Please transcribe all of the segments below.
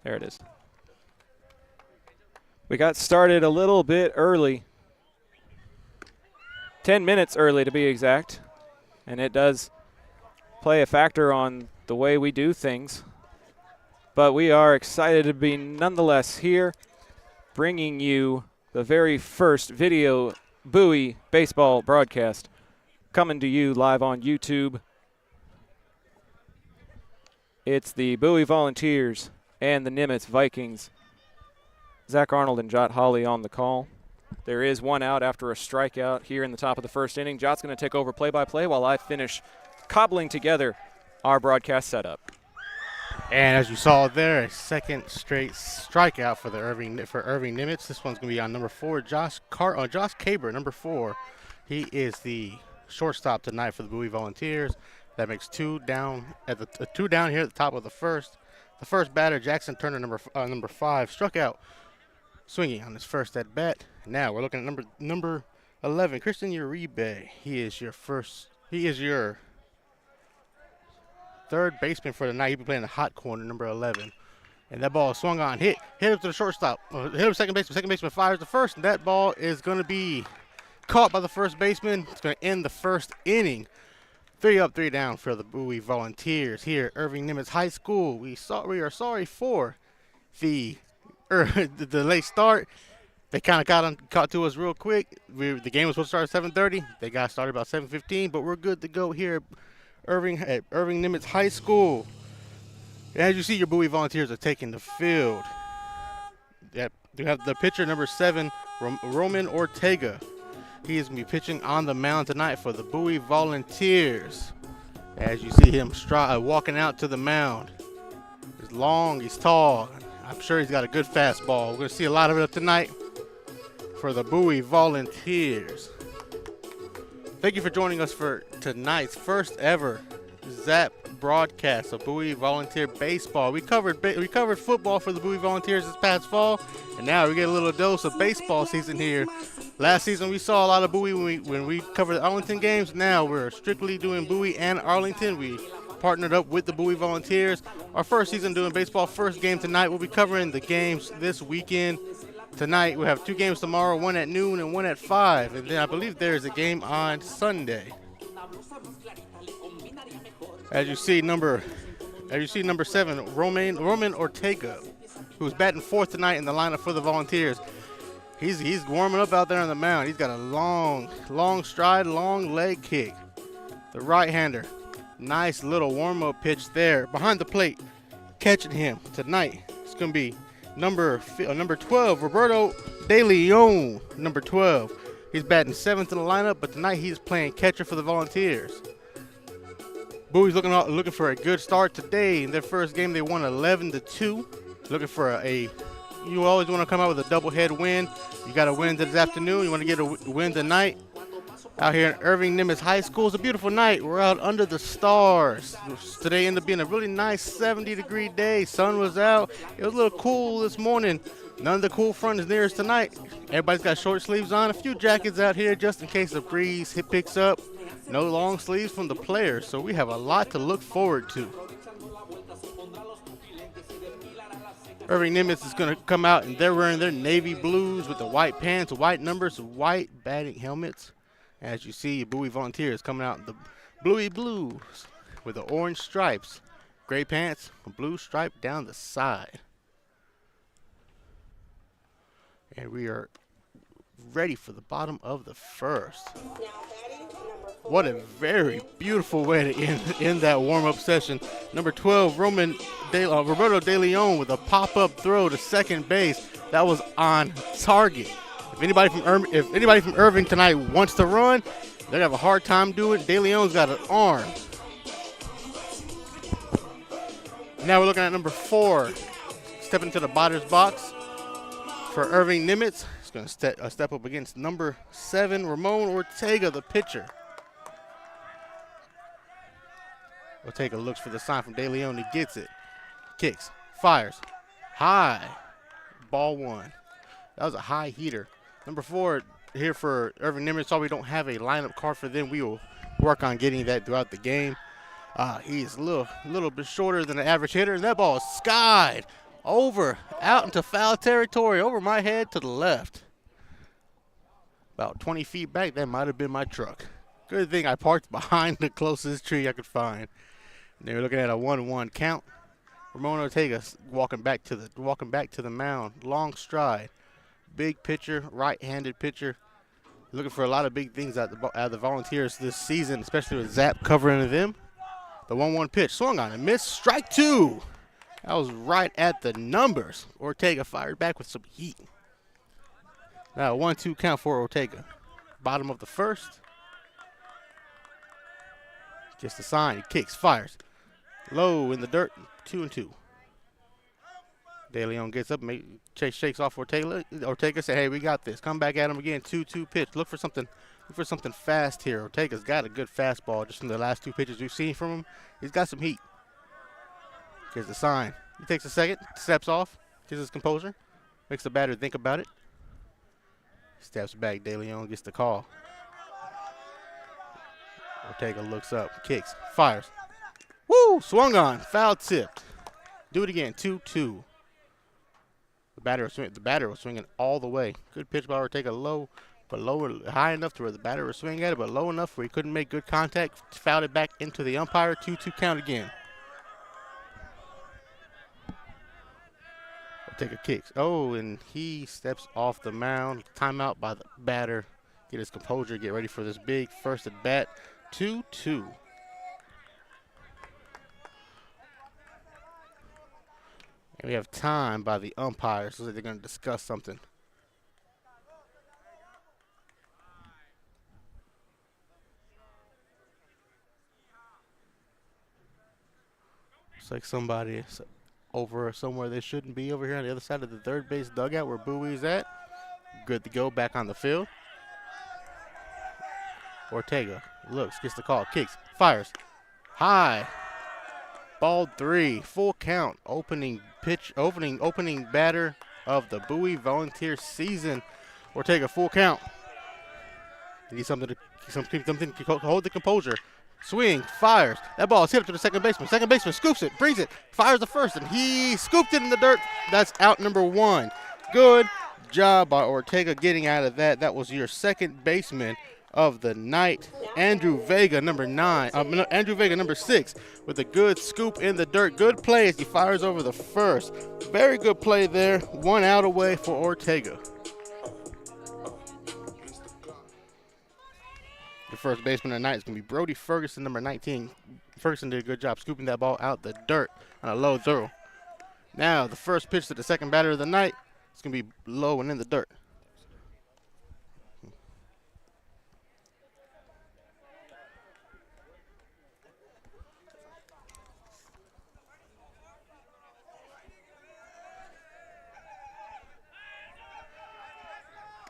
There it is. We got started a little bit early. 10 minutes early to be exact. And it does play a factor on the way we do things. But we are excited to be nonetheless here, bringing you the very first video Bowie baseball broadcast, coming to you live on YouTube. It's the Bowie Volunteers and the Nimitz Vikings. Zach Arnold and Jot Holly on the call. There is one out after a strikeout here in the top of the first inning. Jot's going to take over play-by-play while I finish cobbling together our broadcast setup. And as you saw there, a second straight strikeout for Irving Nimitz. This one's going to be on number 4, Josh Caber, number 4. He is the shortstop tonight for the Bowie Volunteers. That makes two down here at the top of the first. The first batter, Jackson Turner, number 5, struck out swinging on his first at bat. Now we're looking at number 11, Christian Uribe. He is your third baseman for the night. He'll be playing the hot corner, number 11. And that ball is swung on, hit up to the shortstop. Hit up second baseman. Second baseman fires the first, and that ball is going to be caught by the first baseman. It's going to end the first inning. 3 up, 3 down for the Bowie Volunteers here at Irving Nimitz High School. We are sorry for the late start. They kind of caught to us real quick. The game was supposed to start at 7:30. They got started about 7:15, but we're good to go here at Irving Nimitz High School. And as you see, your Bowie Volunteers are taking the field. Yep, you have the pitcher, number 7, Roman Ortega. He is going to be pitching on the mound tonight for the Bowie Volunteers. As you see him walking out to the mound. He's long, he's tall. I'm sure he's got a good fastball. We're going to see a lot of it tonight for the Bowie Volunteers. Thank you for joining us for tonight's first ever ZAP broadcast of Bowie Volunteer Baseball. We covered football for the Bowie Volunteers this past fall, and now we get a little dose of baseball season here. Last season we saw a lot of Bowie when we covered the Arlington games. Now we're strictly doing Bowie and Arlington. We partnered up with the Bowie Volunteers. Our first season doing baseball, first game tonight. We'll be covering the games this weekend. Tonight we have 2 games tomorrow, one at noon and one at 5. And then I believe there's a game on Sunday. As you see number 7, Roman Ortega, who's batting 4th tonight in the lineup for the Volunteers. He's warming up out there on the mound. He's got a long stride, long leg kick. The right-hander. Nice little warm-up pitch there. Behind the plate, catching him tonight. It's going to be number 12, Roberto De Leon, number 12. He's batting 7th in the lineup, but tonight he's playing catcher for the Volunteers. Bowie's looking for a good start today. In their first game, they won 11-2. Looking for you always want to come out with a double-head win. You got a win this afternoon. You want to get a win tonight. Out here in Irving Nimitz High School. It's a beautiful night. We're out under the stars. Today ended up being a really nice 70-degree day. Sun was out. It was a little cool this morning. None of the cool front is near us tonight. Everybody's got short sleeves on. A few jackets out here just in case the breeze picks up. No long sleeves from the players, so we have a lot to look forward to. Irving Nimitz is going to come out, and they're wearing their navy blues with the white pants, white numbers, white batting helmets. As you see, Bowie Volunteers coming out in the bluey blues with the orange stripes, gray pants, a blue stripe down the side. And we are ready for the bottom of the first. What a very beautiful way to end that warm-up session. Number 12, Roberto De Leon with a pop-up throw to second base. That was on target. If anybody from Irving tonight wants to run, they're going to have a hard time doing it. De Leon's got an arm. Now we're looking at number 4. Stepping to the batter's box for Irving Nimitz. He's going to step up against number 7, Ramon Ortega, the pitcher. Ortega looks for the sign from De Leon. He gets it. Kicks. Fires. High. Ball 1. That was a high heater. Number 4 here for Irving Nimitz. So we don't have a lineup card for them. We will work on getting that throughout the game. He's a little bit shorter than the average hitter. And that ball is skied out into foul territory, over my head to the left. About 20 feet back, that might have been my truck. Good thing I parked behind the closest tree I could find. And they were looking at a 1-1 count. Ramon Ortega walking back to the mound. Long stride. Big pitcher, right-handed pitcher. Looking for a lot of big things out of the Volunteers this season, especially with Zap covering them. The 1-1 pitch, swung on and missed. Strike two. That was right at the numbers. Ortega fired back with some heat. Now a 1-2 count for Ortega. Bottom of the first. Just a sign. He kicks, fires. Low in the dirt, 2-2. De Leon gets up, shakes off Ortega. Ortega said, "Hey, we got this." Come back at him again. 2-2 pitch. Look for something fast here. Ortega's got a good fastball just from the last two pitches we've seen from him. He's got some heat. Here's the sign. He takes a second, steps off, gets his composure, makes the batter think about it. Steps back. De Leon gets the call. Ortega looks up, kicks, fires. Woo! Swung on, foul tipped. Do it again. 2-2. The batter was swinging all the way. Good pitch by Ortega, high enough to where the batter was swinging at it, but low enough where he couldn't make good contact. Fouled it back into the umpire. 2-2 count again. Ortega kicks. Oh, and he steps off the mound. Timeout by the batter. Get his composure. Get ready for this big first at bat. 2-2. And we have time by the umpires, so they're going to discuss something. Looks like somebody is over somewhere they shouldn't be over here on the other side of the third base dugout where Bowie's at. Good to go, back on the field. Ortega looks, gets the call, kicks, fires. High. Ball 3, full count. Opening batter of the Bowie Volunteer season. Ortega, full count. He needs something to hold the composure. Swing, fires. That ball is hit up to the second baseman. Second baseman scoops it, brings it, fires the first, and he scooped it in the dirt. That's out number 1. Good job by Ortega getting out of that. That was your second baseman of the night, Andrew Vega, number 6, with a good scoop in the dirt. Good play as he fires over the first. Very good play there. 1 out away for Ortega. The first baseman tonight is going to be Brody Ferguson, number 19. Ferguson did a good job scooping that ball out the dirt on a low throw. Now the first pitch to the second batter of the night is going to be low and in the dirt.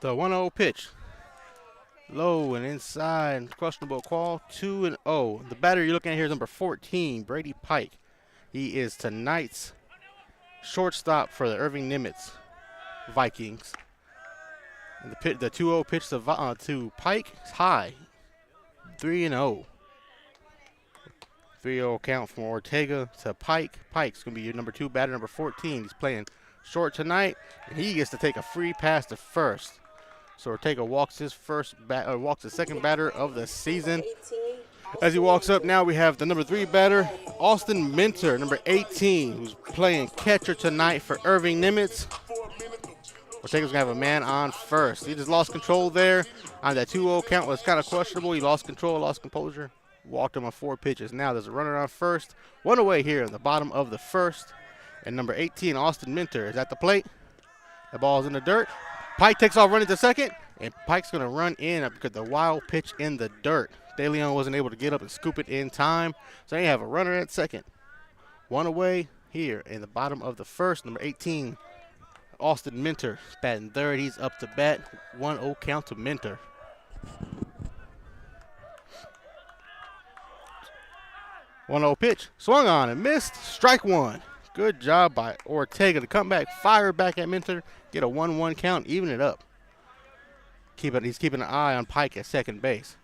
The 1-0 pitch. Low and inside. Questionable call. 2-0. The batter you're looking at here is number 14, Brady Pike. He is tonight's shortstop for the Irving Nimitz Vikings. And the 2-0 pitch to Pike is high. 3-0. 3-0 count from Ortega to Pike. Pike's going to be your number 2 batter, number 14. He's playing short tonight, and he gets to take a free pass to first. So Ortega walks his second batter of the season. As he walks up, now we have the number 3 batter, Austin Minter, number 18, who's playing catcher tonight for Irving Nimitz. Ortega's gonna have a man on first. He just lost control there on that 2-0 count. Was kind of questionable. He lost control, lost composure, walked him on 4 pitches. Now there's a runner on first. 1 away here in the bottom of the first. And number 18, Austin Minter, is at the plate. The ball's in the dirt. Pike takes off running to second, and Pike's going to run in because the wild pitch in the dirt. De Leon wasn't able to get up and scoop it in time, so they have a runner at second. 1 away here in the bottom of the first. Number 18, Austin Minter, batting third. He's up to bat. 1-0 count to Minter. One 0 pitch, swung on and missed. Strike 1. Good job by Ortega to come back, fire back at Minter, get a 1-1 count, even it up. He's keeping an eye on Pike at second base.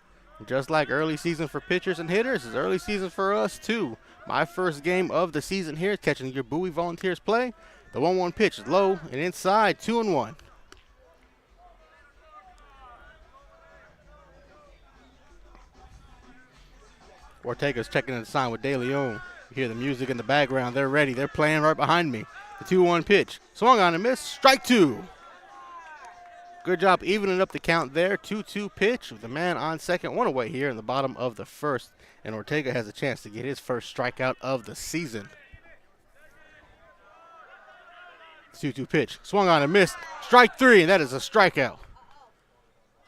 Just like early season for pitchers and hitters, it's early season for us too. My first game of the season here, catching your Bowie Volunteers play. The 1-1 pitch is low and inside, 2-1. Ortega's checking in the sign with De Leon. You hear the music in the background. They're ready. They're playing right behind me. The 2-1 pitch. Swung on and missed. Strike two. Good job evening up the count there. 2-2 pitch with the man on second. One away here in the bottom of the first. And Ortega has a chance to get his first strikeout of the season. 2-2 pitch. Swung on and missed. Strike three, and that is a strikeout.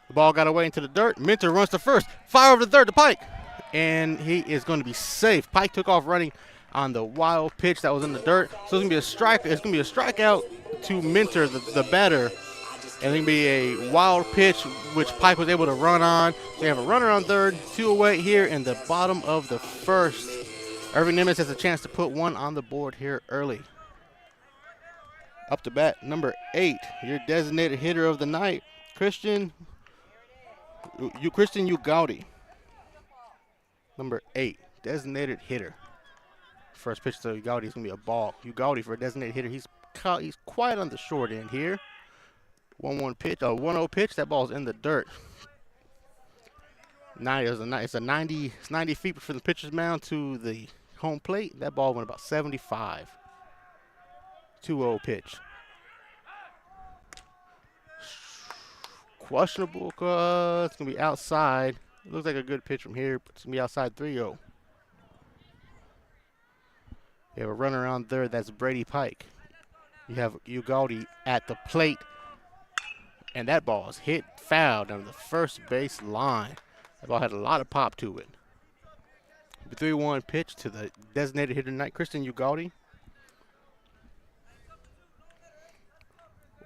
The ball got away into the dirt. Minter runs to first. Fire over the third to Pike. And he is going to be safe. Pike took off running on the wild pitch that was in the dirt. So it's going to be a strike. It's going to be a strikeout to Minter, the batter. And it's going to be a wild pitch, which Pike was able to run on. So you have a runner on third, 2 away here in the bottom of the first. Irving Nimitz has a chance to put one on the board here early. Up to bat, number 8, your designated hitter of the night, Christian Ugaldi. Number 8, designated hitter. First pitch to Ugaldi is going to be a ball. Ugaldi for a designated hitter. He's quiet on the short end here. 1-1 pitch, 1-0 pitch. That ball's in the dirt. It's 90 feet from the pitcher's mound to the home plate. That ball went about 75. 2-0 pitch. Questionable. It's going to be outside. It looks like a good pitch from here, but it's going to be outside 3-0. You have a runner on third. That's Brady Pike. You have Ugaldi at the plate. And that ball is hit foul down the first base line. That ball had a lot of pop to it. The 3-1 pitch to the designated hitter tonight, Christian Ugaldi.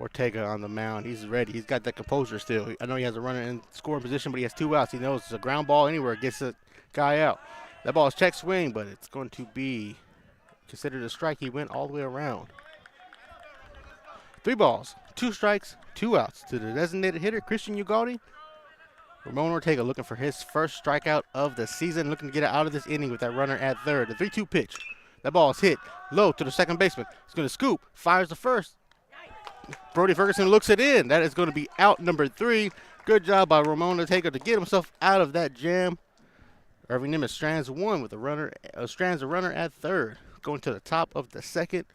Ortega on the mound. He's ready. He's got that composure still. I know he has a runner in scoring position, but he has 2 outs. He knows it's a ground ball anywhere. It gets the guy out. That ball is check swing, but it's going to be considered a strike. He went all the way around. 3 balls, 2 strikes, 2 outs to the designated hitter, Christian Ugaldi. Ramon Ortega looking for his first strikeout of the season, looking to get out of this inning with that runner at third. The 3-2 pitch. That ball is hit low to the second baseman. He's going to scoop, fires the first. Brody Ferguson looks it in. That is going to be out number 3. Good job by Ramon Ortega to get himself out of that jam. Irving Nimitz strands a runner at third. Going to the top of the second.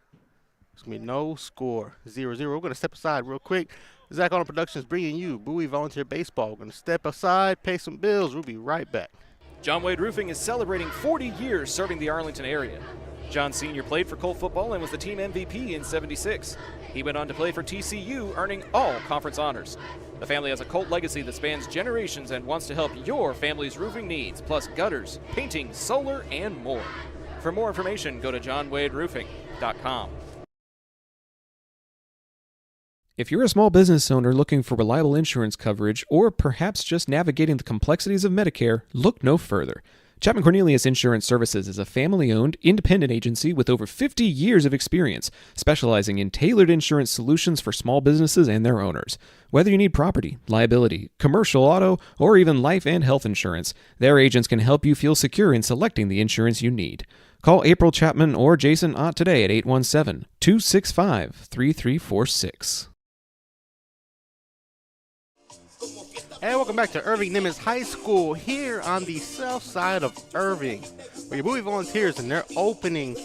It's going to be no score, 0-0. We're going to step aside real quick. Zach Arnold Productions bringing you Bowie Volunteer Baseball. We're going to step aside, pay some bills. We'll be right back. John Wade Roofing is celebrating 40 years serving the Arlington area. John Sr. played for Colt football and was the team MVP in '76. He went on to play for TCU, earning all conference honors. The family has a Colt legacy that spans generations and wants to help your family's roofing needs, plus gutters, painting, solar, and more. For more information, go to johnwaderoofing.com. If you're a small business owner looking for reliable insurance coverage, or perhaps just navigating the complexities of Medicare, look no further. Chapman Cornelius Insurance Services is a family-owned, independent agency with over 50 years of experience, specializing in tailored insurance solutions for small businesses and their owners. Whether you need property, liability, commercial auto, or even life and health insurance, their agents can help you feel secure in selecting the insurance you need. Call April Chapman or Jason Ott today at 817-265-3346. And welcome back to Irving Nimitz High School here on the south side of Irving, where your Bowie Volunteers in their opening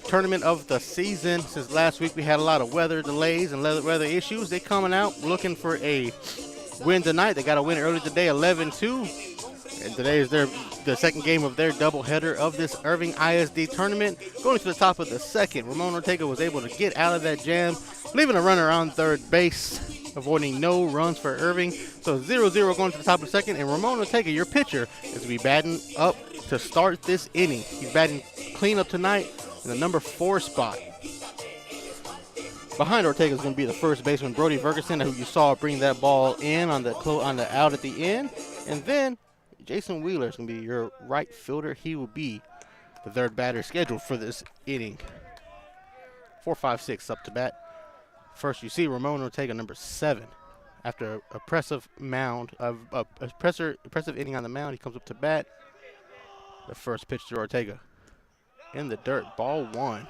tournament of the season. Since last week we had a lot of weather delays and weather issues. They coming out looking for a win tonight. They got a win early today, 11-2. And today is the second game of their doubleheader of this Irving ISD tournament. Going to the top of the second, Ramon Ortega was able to get out of that jam, leaving a runner on third base, avoiding no runs for Irving. So 0-0 going to the top of the second, and Ramon Ortega, your pitcher, is going to be batting up to start this inning. He's batting cleanup tonight in the number 4 spot. Behind Ortega is going to be the first baseman, Brody Ferguson, who you saw bring that ball in on the out at the end. And then Jason Wheeler is going to be your right fielder. He will be the third batter scheduled for this inning. 4-5-6 up to bat. First, you see Ramon Ortega, number 7. After a impressive inning on the mound, he comes up to bat. The first pitch to Ortega in the dirt, ball 1.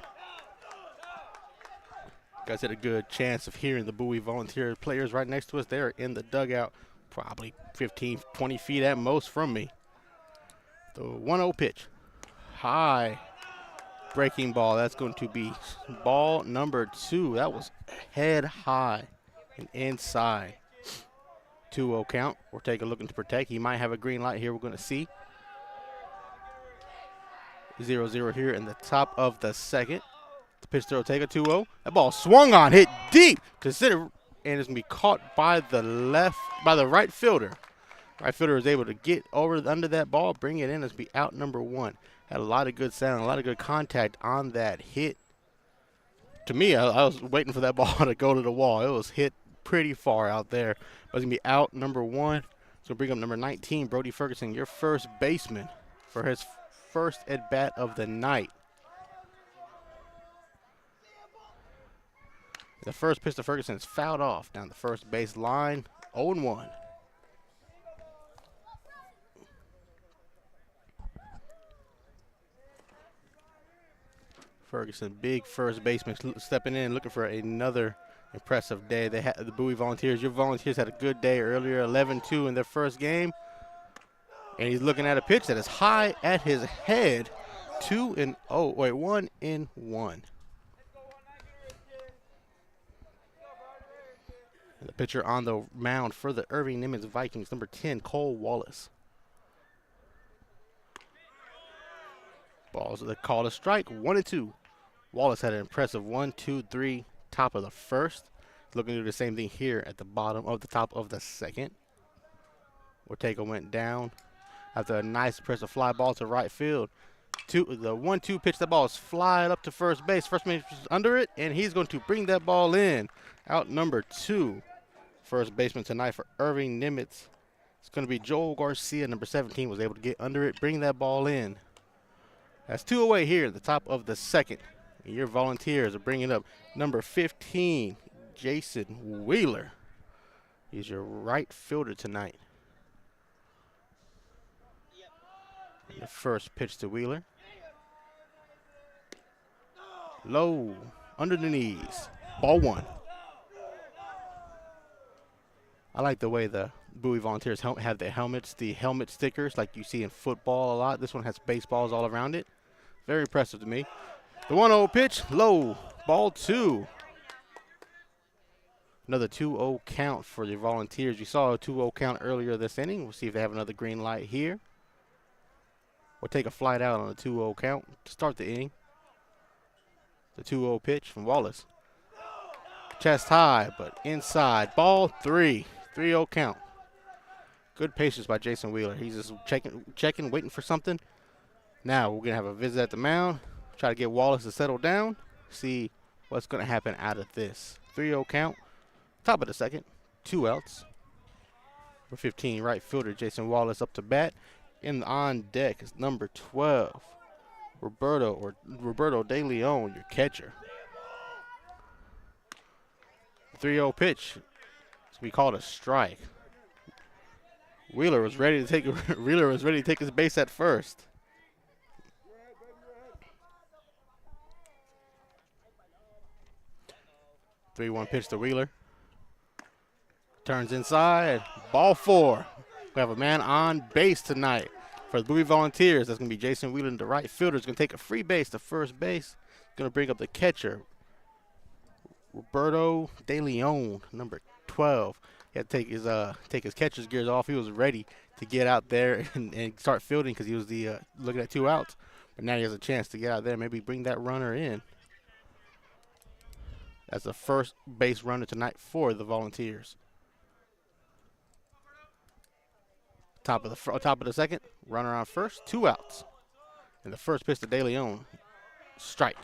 Guys had a good chance of hearing the Bowie Volunteer players right next to us. They're in the dugout, probably 15, 20 feet at most from me. The 1-0 pitch. High breaking ball. That's going to be ball number 2. That was head high and inside. 2-0 count. We're taking a look to protect. He might have a green light here. We're going to see. 0-0 here in the top of the second. The pitch to Ortega, 2-0. That ball swung on, hit deep to center, and it's going to be caught by the right fielder. Right fielder is able to get under that ball, bring it in. It's be out number 1. Had a lot of good sound, a lot of good contact on that hit. To me, I was waiting for that ball to go to the wall. It was hit pretty far out there. But it's going to be out number 1. It's going to bring up number 19, Brody Ferguson, your first baseman for his first at-bat of the night. The first pitch to Ferguson is fouled off down the first base line, 0-1. Ferguson, big first baseman, stepping in, looking for another impressive day. They had the Bowie Volunteers. Your Volunteers had a good day earlier, 11-2 in their first game. And he's looking at a pitch that is high at his head, 1-1. The pitcher on the mound for the Irving Nimitz Vikings, number 10, Cole Wallace. Balls are called a strike, 1-2. Wallace had an impressive 1-2-3, top of the first. Looking to do the same thing here at the bottom of the top of the second. Ortega went down after a nice impressive fly ball to right field. The 1-2 pitch, that ball is flying up to first base. First base is under it, and he's going to bring that ball in. Out number 2. First baseman tonight for Irving Nimitz. It's going to be Joel Garcia, number 17, was able to get under it, bring that ball in. That's 2 away here at the top of the second. And your Volunteers are bringing up number 15, Jason Wheeler. He's your right fielder tonight. And the first pitch to Wheeler. Low, under the knees, ball 1. I like the way the Bowie Volunteers have their helmets, the helmet stickers like you see in football a lot. This one has baseballs all around it. Very impressive to me. The 1-0 pitch, low, ball 2. Another 2-0 count for the Volunteers. You saw a 2-0 count earlier this inning. We'll see if they have another green light here. We'll take a flight out on a 2-0 count to start the inning. The 2-0 pitch from Wallace. Chest high, but inside. Ball 3. 3-0 count. Good patience by Jason Wheeler. He's just checking, waiting for something. Now we're going to have a visit at the mound. Try to get Wallace to settle down. See what's going to happen out of this. 3-0 count. Top of the second. 2 outs. For 15, right fielder Jason Wallace up to bat. And on deck is number 12, Roberto De Leon, your catcher. 3-0 pitch. We called a strike. Wheeler was ready to take his base at first. The 3-1 pitch to Wheeler. Turns inside. Ball 4. We have a man on base tonight for the Bowie Volunteers. That's going to be Jason Wheeler, the right fielder. Is going to take a free base to first base. Going to bring up the catcher, Roberto De Leon, number 12. He had to take his catcher's gears off. He was ready to get out there and start fielding because he was looking at 2 outs. But now he has a chance to get out there, maybe bring that runner in. That's the first base runner tonight for the Volunteers. Top of the second, runner on first, 2 outs. And the first pitch to De Leon, strike.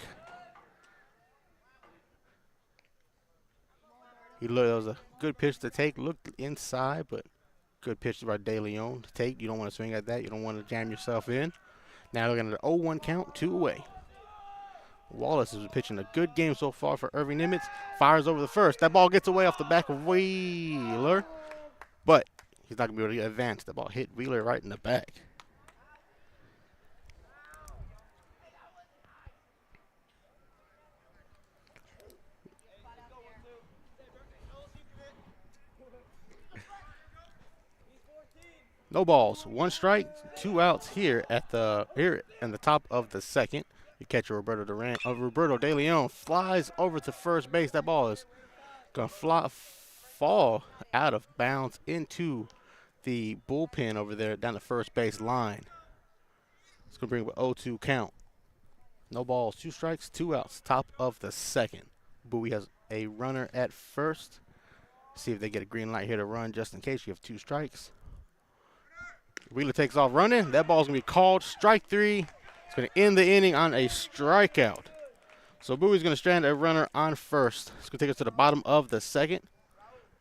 That was a good pitch to take. Looked inside, but good pitch by De Leon to take. You don't want to swing at that. You don't want to jam yourself in. Now looking at an 0-1 count, 2 away. Wallace has been pitching a good game so far for Irving Nimitz. Fires over the first. That ball gets away off the back of Wheeler, but he's not going to be able to advance. The ball hit Wheeler right in the back. No balls, 1 strike, 2 outs here in the top of the second. You catch Roberto De Leon flies over to first base. That ball is gonna fall out of bounds into the bullpen over there down the first base line. It's gonna bring up an 0-2 count. No balls, 2 strikes, 2 outs. Top of the second. Bowie has a runner at first. See if they get a green light here to run just in case you have 2 strikes. Wheeler takes off running. That ball's going to be called strike 3. It's going to end the inning on a strikeout. So Bowie's going to strand a runner on first. It's going to take us to the bottom of the second.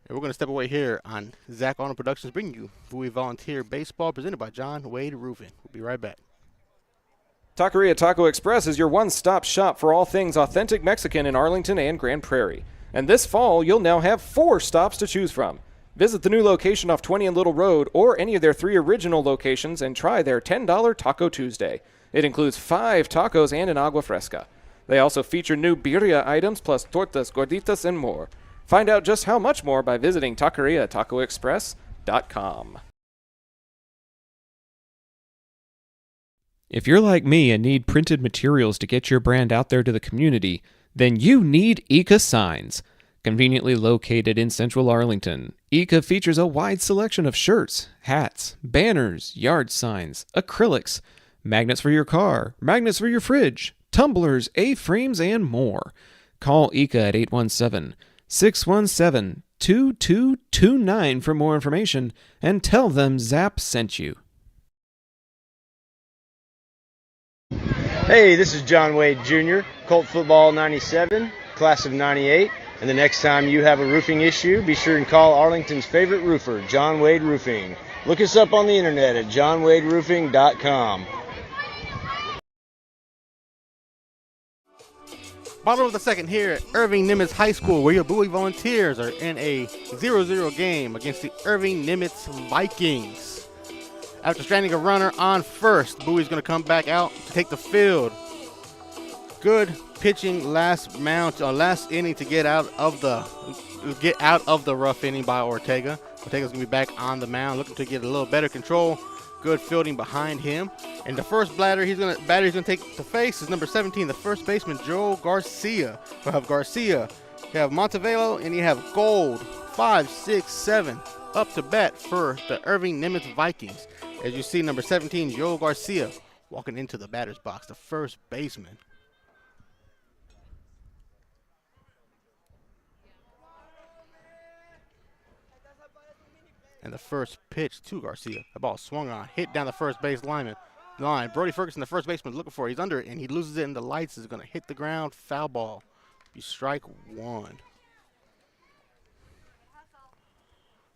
And we're going to step away here on Zach Arnold Productions, bringing you Bowie Volunteer Baseball, presented by John Wade Roofing. We'll be right back. Taqueria Taco Express is your one-stop shop for all things authentic Mexican in Arlington and Grand Prairie. And this fall, you'll now have 4 stops to choose from. Visit the new location off 20 and Little Road or any of their 3 original locations and try their $10 Taco Tuesday. It includes 5 tacos and an agua fresca. They also feature new birria items plus tortas, gorditas, and more. Find out just how much more by visiting taqueriatacoexpress.com. If you're like me and need printed materials to get your brand out there to the community, then you need Ika Signs. Conveniently located in central Arlington, Ika features a wide selection of shirts, hats, banners, yard signs, acrylics, magnets for your car, magnets for your fridge, tumblers, A-frames, and more. Call Ika at 817-617-2229 for more information and tell them Zap sent you. Hey, this is John Wade Jr., Colt Football 97, class of 98. And the next time you have a roofing issue, be sure and call Arlington's favorite roofer, John Wade Roofing. Look us up on the internet at johnwaderoofing.com. Bottom of the second here at Irving Nimitz High School, where your Bowie Volunteers are in a 0-0 game against the Irving Nimitz Vikings. After stranding a runner on first, Bowie's going to come back out to take the field. Good pitching last inning to get out of the rough inning by Ortega. Ortega's going to be back on the mound, looking to get a little better control. Good fielding behind him. And the first batter he's going to take to face is number 17, the first baseman, Joe Garcia. We'll have Garcia, you have Montevelo, and you have Gold, 5, 6, 7, up to bat for the Irving Nimitz Vikings. As you see, number 17, Joe Garcia, walking into the batter's box, the first baseman. And the first pitch to Garcia. The ball swung on, hit down the first base line. Brody Ferguson, the first baseman, looking for it. He's under it, and he loses it, and the lights is going to hit the ground. Foul ball. Be strike 1.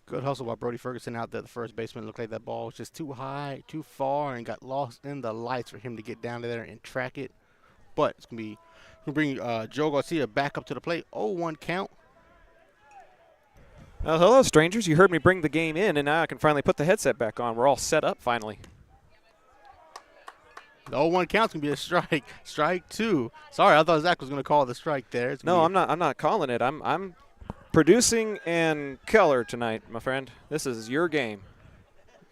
Good hustle by Brody Ferguson out there. The first baseman looked like that ball was just too high, too far, and got lost in the lights for him to get down there and track it. But it's going to bring Joe Garcia back up to the plate. 0-1 count. Hello, strangers. You heard me bring the game in, and now I can finally put the headset back on. We're all set up finally. The 0-1 count's going to be a strike. Strike 2. Sorry, I thought Zach was going to call the strike there. No, I'm not calling it. I'm producing and color tonight, my friend. This is your game.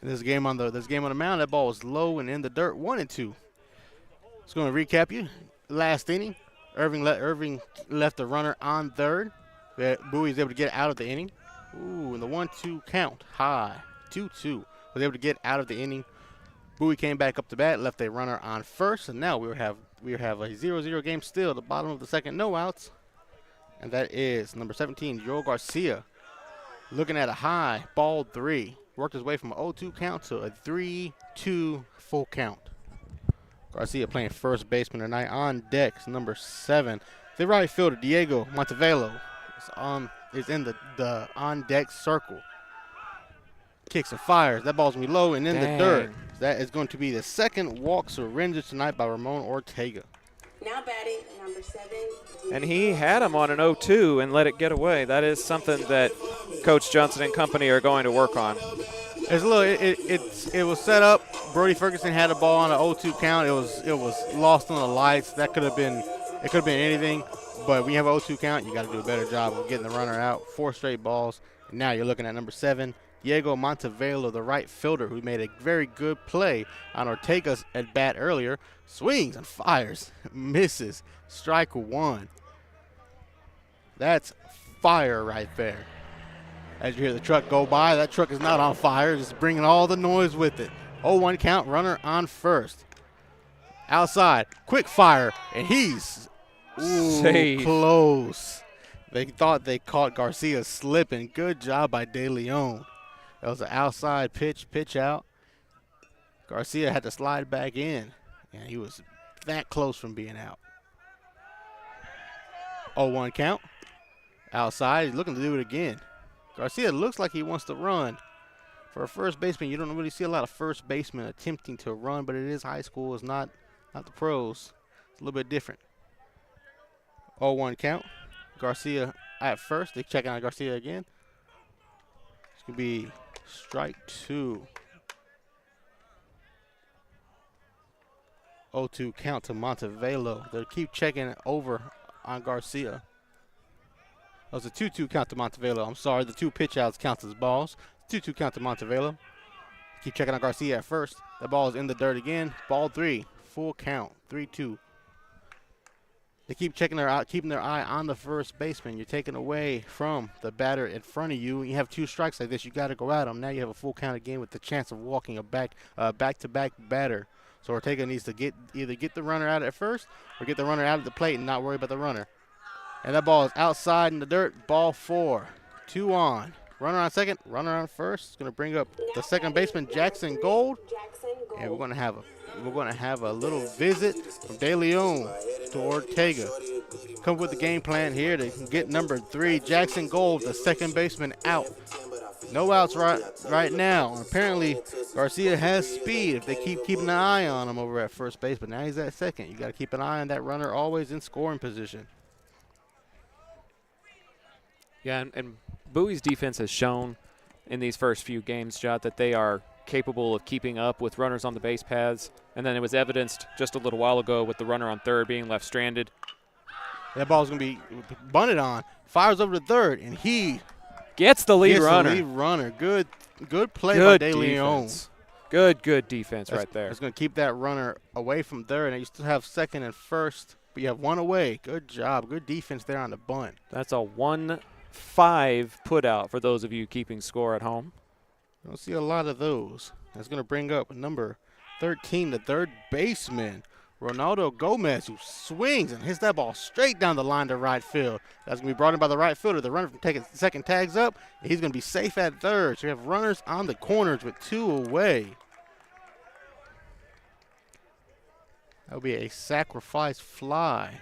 And this game on the mound, that ball was low and in the dirt. 1-2. It's going to recap you. Last inning, Irving left the runner on third. Bowie's able to get out of the inning. Ooh, and the 1-2 count, high, 2-2. Was able to get out of the inning. Bowie came back up to bat, left a runner on first, and now we have a 0-0 game still at the bottom of the second, no outs. And that is number 17, Joe Garcia, looking at a high, ball 3. Worked his way from an 0-2 count to a 3-2 full count. Garcia playing first baseman tonight. On deck is number 7, the right fielder, Diego Montevelo, is in the on-deck circle. Kicks and fires. That ball's going to be low and in the dirt. That is going to be the second walk surrender tonight by Ramon Ortega. Now batting number 7. And he had him on an 0-2 and let it get away. That is something that Coach Johnson and company are going to work on. It's a little. It was set up. Brody Ferguson had a ball on an 0-2 count. It was lost on the lights. That could have been. It could have been anything. But when you have an 0-2 count, you got to do a better job of getting the runner out. 4 straight balls. And now you're looking at number 7, Diego Montevelo, the right fielder, who made a very good play on Ortega's at bat earlier. Swings and fires, misses. Strike one. That's fire right there. As you hear the truck go by, that truck is not on fire, just bringing all the noise with it. 0-1 count, runner on first. Outside, quick fire, and he's safe. Close. They thought they caught Garcia slipping. Good job by De Leon. That was an outside pitch out. Garcia had to slide back in, and he was that close from being out. 0-1 count. Outside, he's looking to do it again. Garcia looks like he wants to run. For a first baseman, you don't really see a lot of first basemen attempting to run, but it is high school. It's not the pros. It's a little bit different. 0-1 count. Garcia at first. They check on Garcia again. It's going to be strike two. 0-2 count to Montevelo. They'll keep checking over on Garcia. That was a 2-2 count to Montevelo. I'm sorry, the 2 pitch outs count as balls. 2-2 count to Montevelo. Keep checking on Garcia at first. The ball is in the dirt again. Ball 3, full count, 3-2. They keep checking keeping their eye on the first baseman. You're taking away from the batter in front of you. You have 2 strikes like this. You got to go at them. Now you have a full count again with the chance of walking a back-to-back batter. So Ortega needs to either get the runner out at first or get the runner out of the plate and not worry about the runner. And that ball is outside in the dirt. Ball 4. 2 on. Runner on second. Runner on first. It's going to bring up the second baseman, Jackson Gold. And we're going to have a little visit from De Leon to Ortega. Come with the game plan here to get number 3, Jackson Gold, the second baseman, out. No outs right now. And apparently Garcia has speed if they keep keeping an eye on him over at first base. But now he's at second. You got to keep an eye on that runner, always in scoring position. Yeah, and Bowie's defense has shown in these first few games, Jot, that they are capable of keeping up with runners on the base paths. And then it was evidenced just a little while ago with the runner on third being left stranded. That ball's going to be bunted on. Fires over to third, and he gets the lead gets runner. The lead runner. Good play by De Leon. Good defense right there. It's going to keep that runner away from third, and you still have second and first, but you have one away. Good job. Good defense there on the bunt. That's a 1-5 put out for those of you keeping score at home. I don't see a lot of those. That's going to bring up number 13, the third baseman, Ronaldo Gomez, who swings and hits that ball straight down the line to right field. That's going to be brought in by the right fielder. The runner from taking second tags up, and he's going to be safe at third. So you have runners on the corners with 2 away. That will be a sacrifice fly.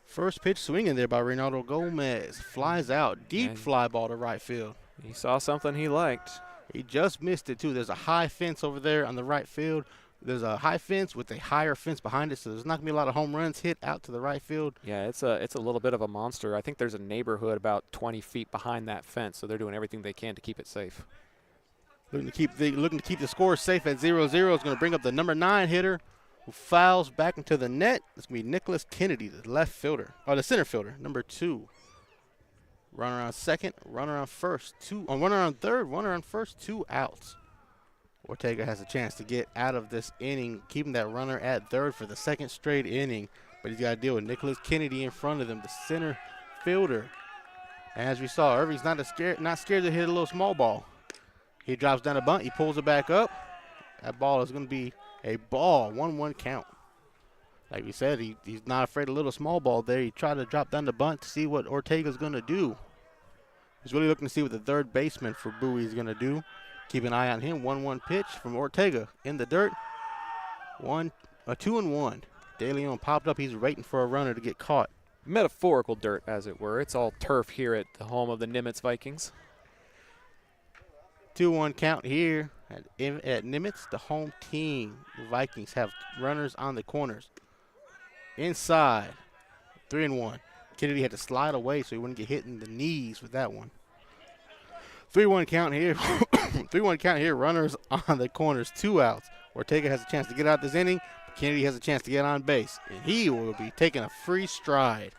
First pitch swinging there by Ronaldo Gomez. Flies out. Deep fly ball to right field. He saw something he liked. He just missed it, too. There's a high fence over there on the right field. There's a high fence with a higher fence behind it, so there's not going to be a lot of home runs hit out to the right field. Yeah, it's a little bit of a monster. I think there's a neighborhood about 20 feet behind that fence, so they're doing everything they can to keep it safe. Looking to keep the score safe at 0-0. Is going to bring up the number 9 hitter who fouls back into the net. It's going to be Nicholas Kennedy, the left fielder, or the center fielder, number 2. Runner on second, runner on first, runner on third, runner on first, 2 outs. Ortega has a chance to get out of this inning, keeping that runner at third for the second straight inning. But he's got to deal with Nicholas Kennedy in front of him, the center fielder. And as we saw, Irving's not scared to hit a little small ball. He drops down a bunt, he pulls it back up. That ball is going to be a ball, 1-1 count. Like we said, he's not afraid of a little small ball there. He tried to drop down the bunt to see what Ortega's going to do. He's really looking to see what the third baseman for Bowie is going to do. Keep an eye on him. 1-1 pitch from Ortega in the dirt. 2-1. De Leon popped up. He's waiting for a runner to get caught. Metaphorical dirt, as it were. It's all turf here at the home of the Nimitz Vikings. 2-1 count here at Nimitz, the home team. The Vikings have runners on the corners. Inside, 3-1. Kennedy had to slide away so he wouldn't get hit in the knees with that one. 3-1 count here. 3-1 count here. Runners on the corners, 2 outs. Ortega has a chance to get out this inning. Kennedy has a chance to get on base, and he will be taking a free stride.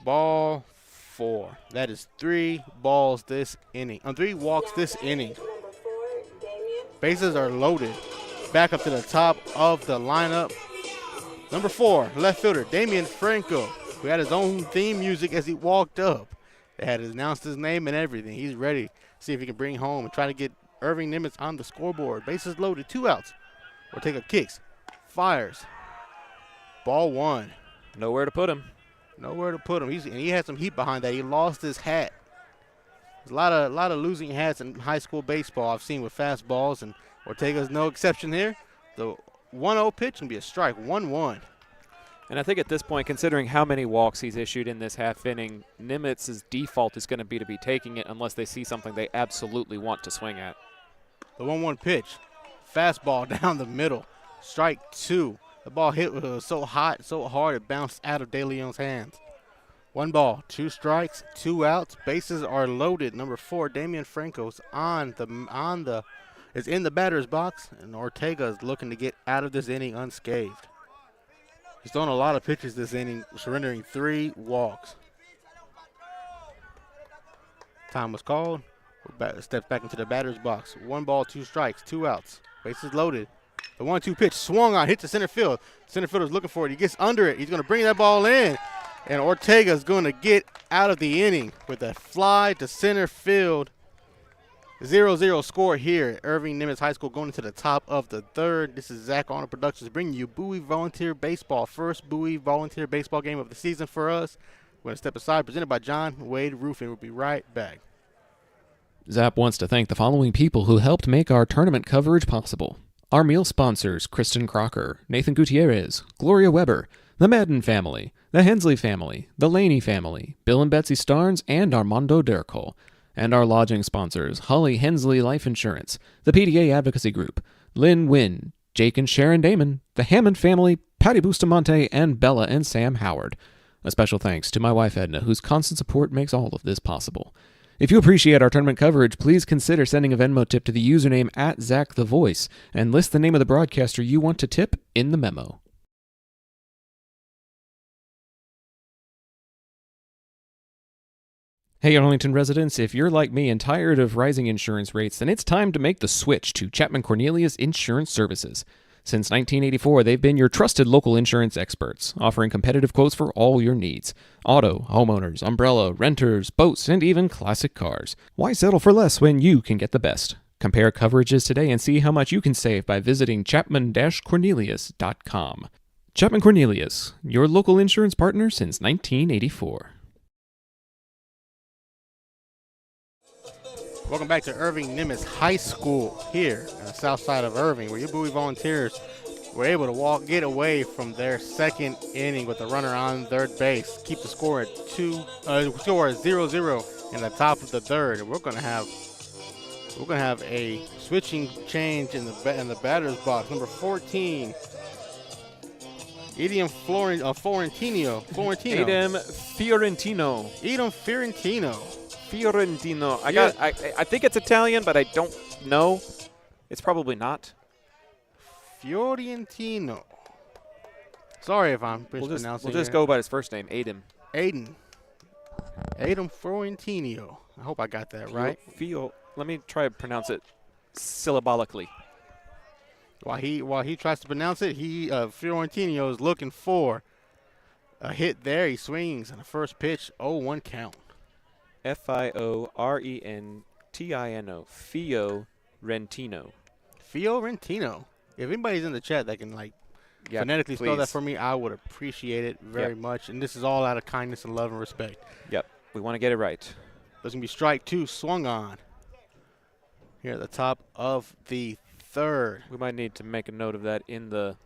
Ball 4. That is 3 balls this inning. 3 walks this inning. Bases are loaded. Back up to the top of the lineup. Number 4, left fielder, Damian Franco, who had his own theme music as he walked up. They had announced his name and everything. He's ready. See if he can bring home and try to get Irving Nimitz on the scoreboard. Bases loaded, 2 outs. Ortega kicks, fires. Ball 1. Nowhere to put him. Nowhere to put him. And he had some heat behind that. He lost his hat. There's a lot of losing hats in high school baseball I've seen with fastballs, and Ortega's no exception here. The 1-0 pitch can be a strike, 1-1. And I think at this point, considering how many walks he's issued in this half inning, Nimitz's default is going to be taking it unless they see something they absolutely want to swing at. The 1-1 pitch. Fastball down the middle. Strike 2. The ball hit so hot, so hard, it bounced out of De Leon's hands. 1 ball, 2 strikes, 2 outs. Bases are loaded. Number 4, Damian Franco's is in the batter's box, and Ortega is looking to get out of this inning unscathed. He's thrown a lot of pitches this inning, surrendering 3 walks. Time was called. Steps back into the batter's box. 1 ball, 2 strikes, 2 outs. Bases loaded. The 1-2 pitch swung on, hit to center field. Center fielder's looking for it. He gets under it. He's going to bring that ball in. And Ortega's going to get out of the inning with a fly to center field. 0-0 score here at Irving Nimitz High School going into the top of the 3rd. This is Zach Arnold Productions bringing you Bowie Volunteer Baseball. First Bowie Volunteer Baseball game of the season for us. We're going to step aside. Presented by John Wade Roofing. We'll be right back. Zap wants to thank the following people who helped make our tournament coverage possible. Our meal sponsors, Kristen Crocker, Nathan Gutierrez, Gloria Weber, the Madden family, the Hensley family, the Laney family, Bill and Betsy Starnes, and Armando Dercol. And our lodging sponsors, Holly Hensley Life Insurance, the PDA Advocacy Group, Lynn Wynn, Jake and Sharon Damon, the Hammond family, Patty Bustamante, and Bella and Sam Howard. A special thanks to my wife Edna, whose constant support makes all of this possible. If you appreciate our tournament coverage, please consider sending a Venmo tip to the username @ZachTheVoice and list the name of the broadcaster you want to tip in the memo. Hey Arlington residents, if you're like me and tired of rising insurance rates, then it's time to make the switch to Chapman Cornelius Insurance Services. Since 1984, they've been your trusted local insurance experts, offering competitive quotes for all your needs. Auto, homeowners, umbrella, renters, boats, and even classic cars. Why settle for less when you can get the best? Compare coverages today and see how much you can save by visiting chapman-cornelius.com. Chapman Cornelius, your local insurance partner since 1984. Welcome back to Irving Nimitz High School here on the south side of Irving, where your Bowie Volunteers were able to get away from their 2nd inning with a runner on 3rd base. Keep the score at 0-0 in the top of the 3rd. And we're gonna have a switching change in the batter's box. Number 14, Edom Fiorentino. Fiorentino. I think it's Italian, but I don't know. It's probably not. Fiorentino. Sorry if I'm mispronouncing. We'll just go by his first name, Adem Fiorentino. I hope I got that right. Let me try to pronounce it syllabolically. While he tries to pronounce it, Fiorentino is looking for a hit there. He swings on the first pitch, 0-1 count. Fiorentino. Fiorentino. If anybody's in the chat that can phonetically spell that for me, I would appreciate it very much. And this is all out of kindness and love and respect. Yep, we want to get it right. There's going to be strike 2 swung on here at the top of the 3rd. We might need to make a note of that in the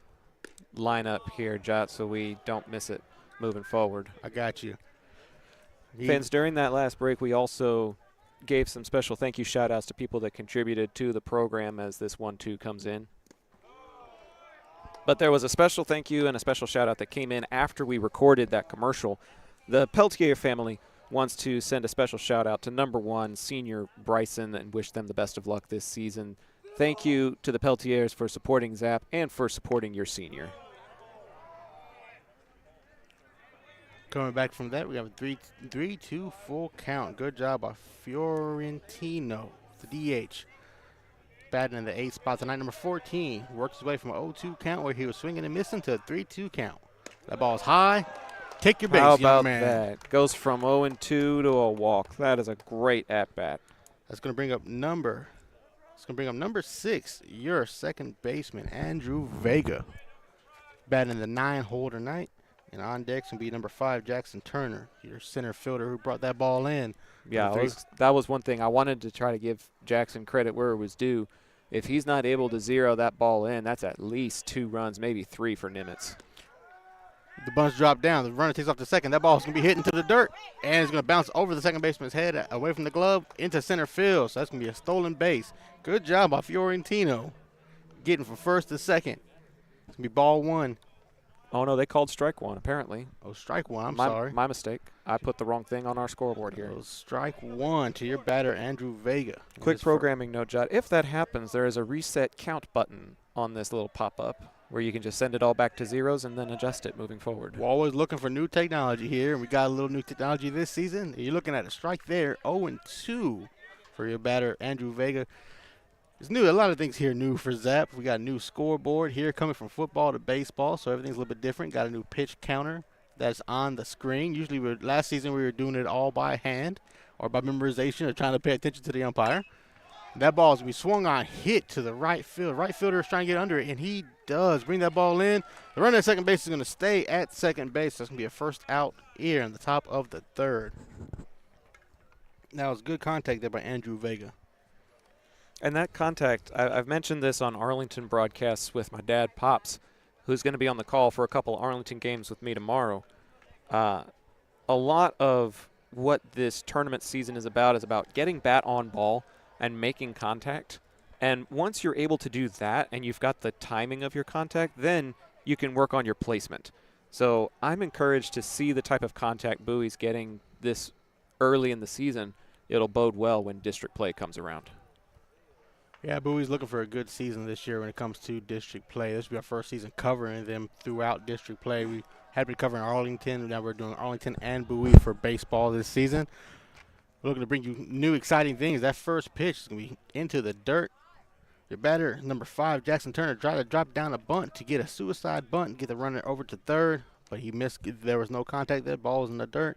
lineup here, Jot, so we don't miss it moving forward. I got you. Fans, during that last break, we also gave some special thank you shout-outs to people that contributed to the program as this 1-2 comes in. But there was a special thank you and a special shout-out that came in after we recorded that commercial. The Peltier family wants to send a special shout-out to number 1, senior Bryson, and wish them the best of luck this season. Thank you to the Peltiers for supporting Zap and for supporting your senior. Coming back from that, we have a 3-2 full count. Good job by Fiorentino, the DH. Batting in the 8th spot tonight. Number 14 works his way from an 0-2 count where he was swinging and missing to a 3-2 count. That ball's high. Take your base, How young about man. that? Goes from 0-2 to a walk. That is a great at-bat. That's going to bring up number 6, your second baseman, Andrew Vega. Batting in the 9-hole tonight. And on deck's going to be number 5, Jackson Turner, your center fielder who brought that ball in. Yeah, that was one thing. I wanted to try to give Jackson credit where it was due. If he's not able to zero that ball in, that's at least 2 runs, maybe 3 for Nimitz. The bunch drop down. The runner takes off to second. That ball's going to be hit into the dirt. And it's going to bounce over the second baseman's head, away from the glove, into center field. So that's going to be a stolen base. Good job by Fiorentino getting from first to second. It's going to be ball 1. Oh, no, they called strike 1, apparently. Oh, strike 1. I'm my, sorry. My mistake. I put the wrong thing on our scoreboard here. Oh, strike 1 to your batter, Andrew Vega. Quick programming note, Judd. If that happens, there is a reset count button on this little pop-up where you can just send it all back to zeros and then adjust it moving forward. We're always looking for new technology here, and we got a little new technology this season. You're looking at a strike there, 0-2 for your batter, Andrew Vega. It's new. A lot of things here new for Zap. We got a new scoreboard here coming from football to baseball, so everything's a little bit different. Got a new pitch counter that's on the screen. Usually, last season we were doing it all by hand or by memorization or trying to pay attention to the umpire. That ball is going to be swung on, hit to the right field. Right fielder is trying to get under it, and he does bring that ball in. The runner at second base is going to stay at second base. That's going to be a first out here in the top of the 3rd. That was good contact there by Andrew Vega. And that contact, I've mentioned this on Arlington broadcasts with my dad, Pops, who's going to be on the call for a couple Arlington games with me tomorrow. A lot of what this tournament season is about getting bat on ball and making contact. And once you're able to do that and you've got the timing of your contact, then you can work on your placement. So I'm encouraged to see the type of contact Bowie's getting this early in the season. It'll bode well when district play comes around. Yeah, Bowie's looking for a good season this year when it comes to district play. This will be our first season covering them throughout district play. We had been covering Arlington. Now we're doing Arlington and Bowie for baseball this season. We're looking to bring you new exciting things. That first pitch is going to be into the dirt. Your batter, number 5, Jackson Turner, tried to drop down a bunt to get a suicide bunt and get the runner over to third, but he missed. There was no contact there. Ball was in the dirt.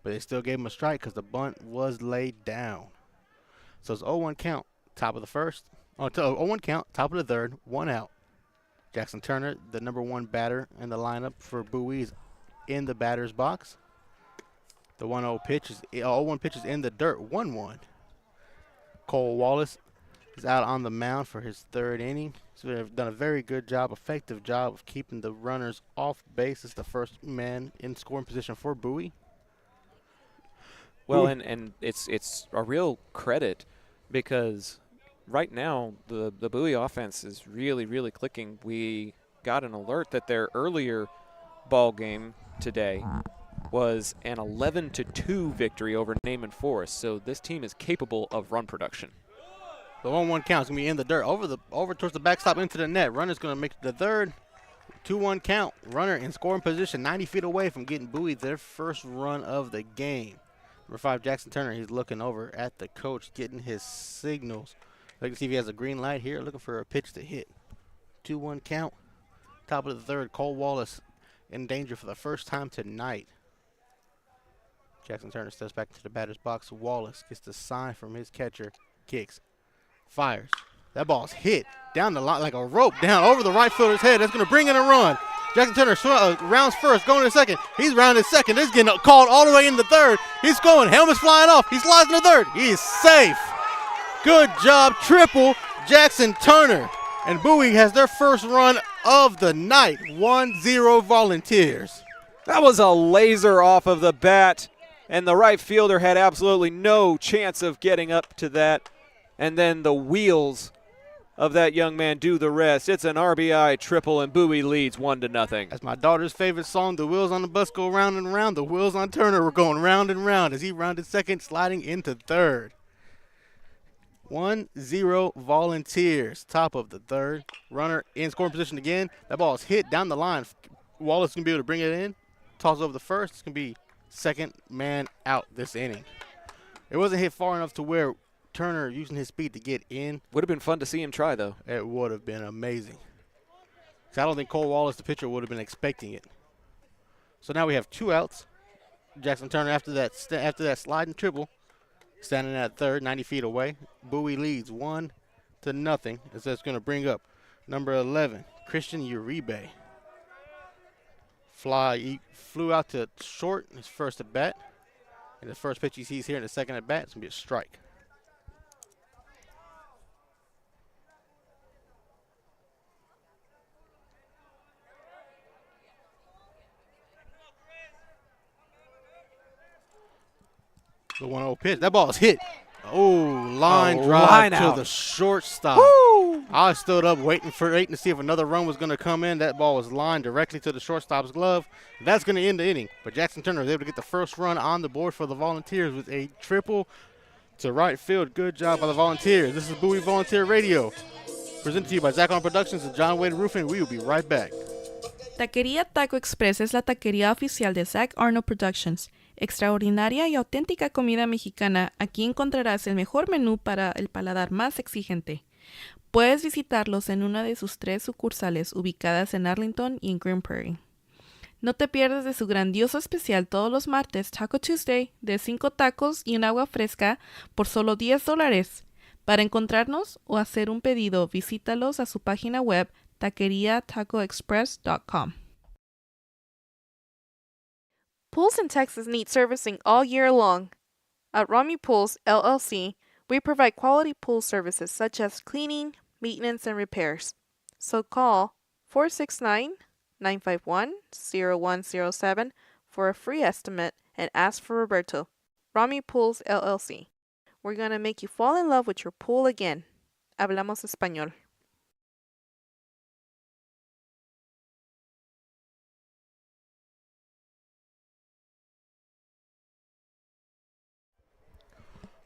But they still gave him a strike because the bunt was laid down. So it's 0-1 count, top of the first. 0-1 count, top of the 3rd, 1 out. Jackson Turner, the number 1 batter in the lineup for Bowie, is in the batter's box. The 1-0 pitch is 0-1 pitch is in the dirt, 1-1. Cole Wallace is out on the mound for his 3rd inning. So they've done a very good job, effective job of keeping the runners off base as the first man in scoring position for Bowie. Well, and it's a real credit because right now the Bowie offense is really, really clicking. We got an alert that their earlier ball game today was an 11-2 victory over Naaman Forest. So this team is capable of run production. The 1-1 count is going to be in the dirt, over towards the backstop into the net. Runner's going to make the 3rd. 2-1 count. Runner in scoring position, 90 feet away from getting Bowie their first run of the game. Number 5, Jackson Turner, he's looking over at the coach, getting his signals. Looking to see if he has a green light here, looking for a pitch to hit. 2-1 count. Top of the 3rd, Cole Wallace in danger for the first time tonight. Jackson Turner steps back into the batter's box. Wallace gets the sign from his catcher, kicks, fires. That ball's hit down the line like a rope down over the right fielder's head. That's going to bring in a run. Jackson Turner rounds first, going to second. He's rounded second. This is getting called all the way into 3rd. He's going. Helmet's flying off. He slides into 3rd. He's safe. Good job, triple Jackson Turner. And Bowie has their first run of the night. 1-0 Volunteers. That was a laser off of the bat, and the right fielder had absolutely no chance of getting up to that. And then the wheels of that young man do the rest. It's an RBI triple, and Bowie leads 1-0. That's my daughter's favorite song. The wheels on the bus go round and round. The wheels on Turner were going round and round as he rounded second, sliding into 3rd. 1-0 Volunteers, top of the 3rd. Runner in scoring position again. That ball is hit down the line. Wallace going to be able to bring it in. Toss over the first. It's going to be second man out this inning. It wasn't hit far enough to where Turner using his speed to get in. Would have been fun to see him try, though. It would have been amazing. 'Cause I don't think Cole Wallace, the pitcher, would have been expecting it. So now we have 2 outs. Jackson Turner after that sliding triple, standing at third, 90 feet away. Bowie leads 1-0. As that's going to bring up number 11, Christian Uribe. He flew out to short in his first at bat. And the first pitch he sees here in the second at bat is going to be a strike. The 1-0 pitch. That ball is hit. Oh, line drive to the shortstop. Woo! I stood up waiting to see if another run was going to come in. That ball was lined directly to the shortstop's glove. That's going to end the inning. But Jackson Turner was able to get the first run on the board for the Volunteers with a triple to right field. Good job by the Volunteers. This is Bowie Volunteer Radio, presented to you by Zach on Productions and John Wade Roofing. We will be right back. Taquería Taco Express es la taquería oficial de Zach Arnold Productions. Extraordinaria y auténtica comida mexicana. Aquí encontrarás el mejor menú para el paladar más exigente. Puedes visitarlos en una de sus 3 sucursales ubicadas en Arlington y en Green Prairie. No te pierdas de su grandioso especial todos los martes, Taco Tuesday, de 5 tacos y un agua fresca por solo $10. Para encontrarnos o hacer un pedido, visítalos a su página web taqueriatacoexpress.com. Pools in Texas need servicing all year long. At Rami Pools, LLC, we provide quality pool services such as cleaning, maintenance, and repairs. So call 469-951-0107 for a free estimate and ask for Roberto. Rami Pools, LLC. We're going to make you fall in love with your pool again. Hablamos español.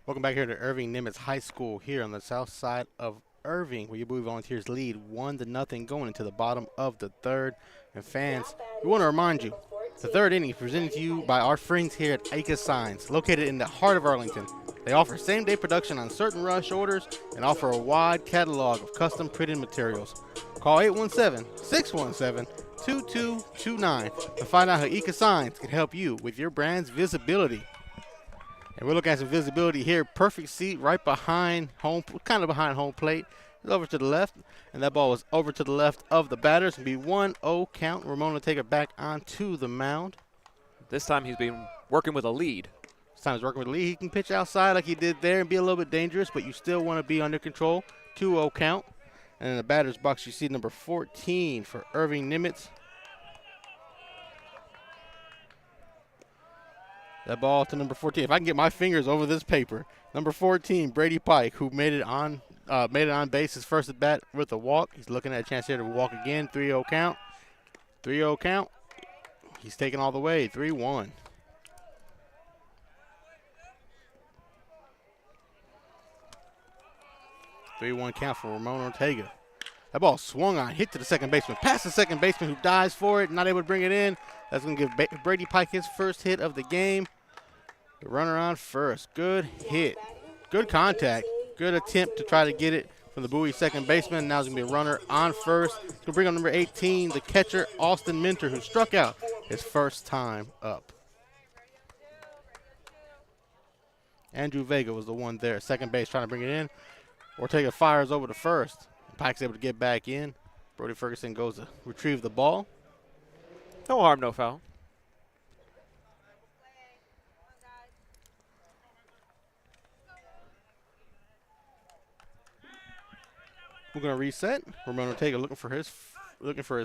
Welcome back here to Irving Nimitz High School here on the south side of Irving, where your Bowie Volunteers lead 1-0 going into the bottom of the third. And fans, we want to remind you, the third inning is presented to you by our friends here at Ika Signs, located in the heart of Arlington. They offer same-day production on certain rush orders and offer a wide catalog of custom printed materials. Call 817-617-2229 to find out how Ika Signs can help you with your brand's visibility. And we're looking at some visibility here. Perfect seat right behind home, kind of behind home plate. It's over to the left, and that ball was over to the left of the batters. It'll be 1-0 count. Ramon will take it back onto the mound. This time he's been working with a lead. This time he's working with a lead. He can pitch outside like he did there and be a little bit dangerous, but you still want to be under control. 2-0 count. And in the batter's box, you see number 14 for Irving Nimitz. That ball to number 14. If I can get my fingers over this paper, number 14, Brady Pike, who made it on base his first at bat with a walk. He's looking at a chance here to walk again. 3-0 count. 3-0 count. He's taking all the way. 3-1. Count for Ramon Ortega. That ball swung on, hit to the second baseman, past the second baseman who dives for it, not able to bring it in. That's going to give Brady Pike his first hit of the game. The runner on first. Good hit. Good contact. Good attempt to try to get it from the Bowie second baseman. Now it's going to be a runner on first. It's going to bring up number 18, the catcher, Austin Minter, who struck out his first time up. Andrew Vega was the one there, second base, trying to bring it in. Ortega fires over to first. Pike's able to get back in. Brody Ferguson goes to retrieve the ball. No harm, no foul. We're going to reset. Ramon Ortega looking for his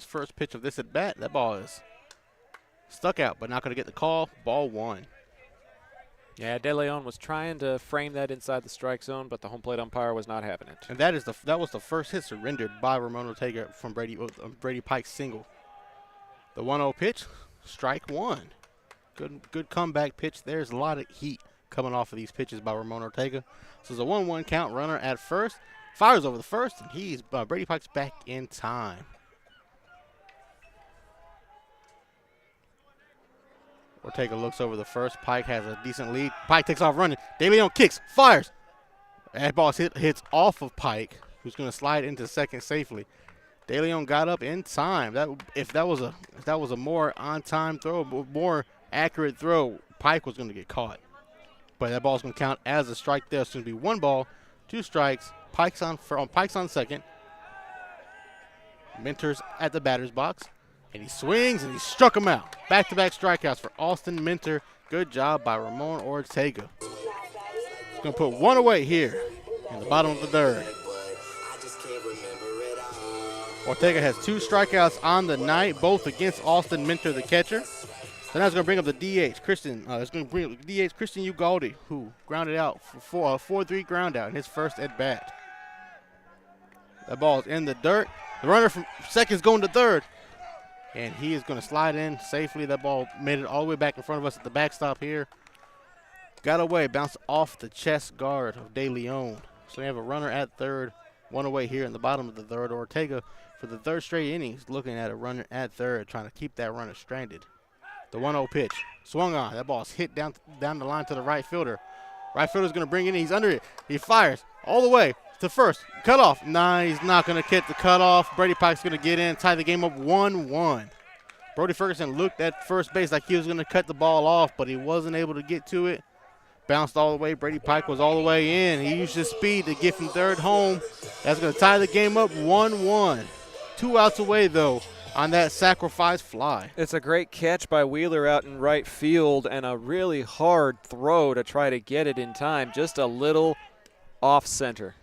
first pitch of this at bat. That ball is stuck out, but not going to get the call. Ball 1. Yeah, De Leon was trying to frame that inside the strike zone, but the home plate umpire was not having it. And that was the first hit surrendered by Ramon Ortega from Brady Pike's single. The 1-0 pitch, strike 1. Good comeback pitch. There's a lot of heat coming off of these pitches by Ramon Ortega. So it's a 1-1 count. Runner at first. Fires over the first, and Brady Pike's back in time. Ortega looks over the first. Pike has a decent lead. Pike takes off running. De Leon kicks, fires. That ball hits off of Pike, who's going to slide into second safely. De Leon got up in time. If that was a more on-time throw, more accurate throw, Pike was going to get caught. But that ball's going to count as a strike there. It's going to be 1 ball, 2 strikes. Pike's on second. Minter's at the batter's box. And he swings and he struck him out. Back-to-back strikeouts for Austin Minter. Good job by Ramon Ortega. He's going to put 1 away here in the bottom of the third. Ortega has 2 strikeouts on the night, both against Austin Minter, the catcher. So now it's going to bring up the DH, Christian. It's going to bring up the DH, Christian Ugaldi, who grounded out for a 4-3 ground out in his first at bat. That ball is in the dirt. The runner from second is going to third. And he is going to slide in safely. That ball made it all the way back in front of us at the backstop here. Got away, bounced off the chest guard of De Leon. So we have a runner at third, 1 away here in the bottom of the third. Ortega, for the 3rd straight innings, looking at a runner at third, trying to keep that runner stranded. The 1-0 pitch, swung on. That ball is hit down the line to the right fielder. Right fielder's going to bring it in. He's under it. He fires all the way to first. Cut off. Nah, he's not going to get the cutoff. Brady Pike's going to get in, tie the game up 1-1. Brody Ferguson looked at first base like he was going to cut the ball off, but he wasn't able to get to it. Bounced all the way. Brady Pike was all the way in. He used his speed to get from third home. That's going to tie the game up 1-1. 2 outs away, though, on that sacrifice fly. It's a great catch by Wheeler out in right field and a really hard throw to try to get it in time. Just a little off center.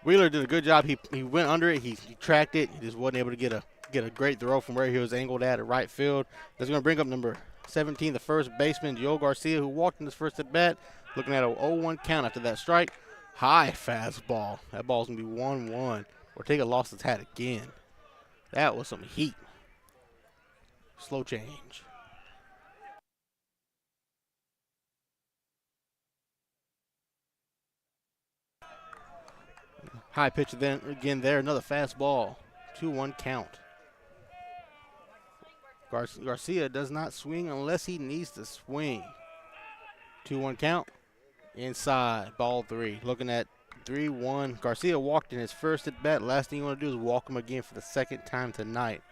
Wheeler did a good job. He went under it. He tracked it. He just wasn't able to get a great throw from where he was angled at right field. That's going to bring up number 17, the first baseman, Joe Garcia, who walked in his first at bat, looking at a 0-1 count after that strike. High fastball. That ball's going to be 1-1. Ortega lost his hat again. That was some heat. Slow change. High pitch then again there. Another fastball. 2-1 count. Garcia does not swing unless he needs to swing. 2-1 count. Inside. Ball 3. Looking at 3-1. Garcia walked in his first at bat. Last thing you want to do is walk him again for the 2nd time tonight.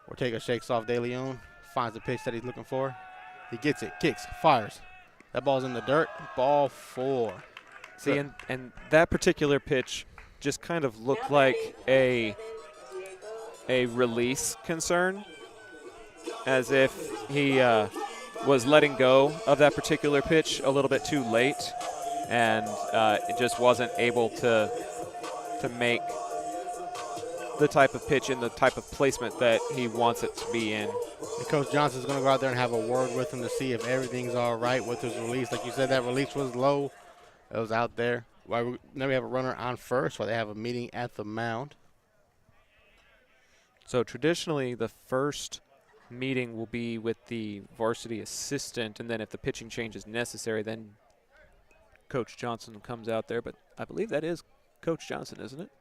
Ortega shakes off De Leon. Finds the pitch that he's looking for. He gets it. Kicks. Fires. That ball's in the dirt. Ball 4. See, and that particular pitch just kind of looked like a release concern, as if he was letting go of that particular pitch a little bit too late, and it just wasn't able to make the type of pitch and the type of placement that he wants it to be in. And Coach Johnson's going to go out there and have a word with him to see if everything's all right with his release. Like you said, that release was low. It was out there. Now we have a runner on first while they have a meeting at the mound. So traditionally, the first meeting will be with the varsity assistant, and then if the pitching change is necessary, then Coach Johnson comes out there. But I believe that is Coach Johnson, isn't it?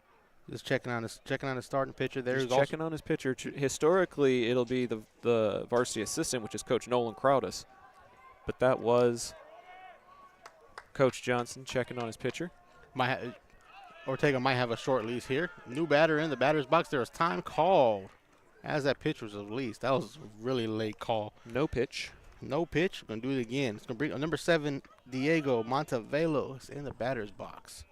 Just checking on his starting pitcher. Just checking on his pitcher. Historically, it'll be the varsity assistant, which is Coach Nolan Crowdus. But that was Coach Johnson checking on his pitcher. Ortega might have a short lease here. New batter in the batter's box. There was time called as that pitch was released. That was a really late call. No pitch. No pitch. We're going to do it again. It's going to bring number 7, Diego Montevelos, in the batter's box.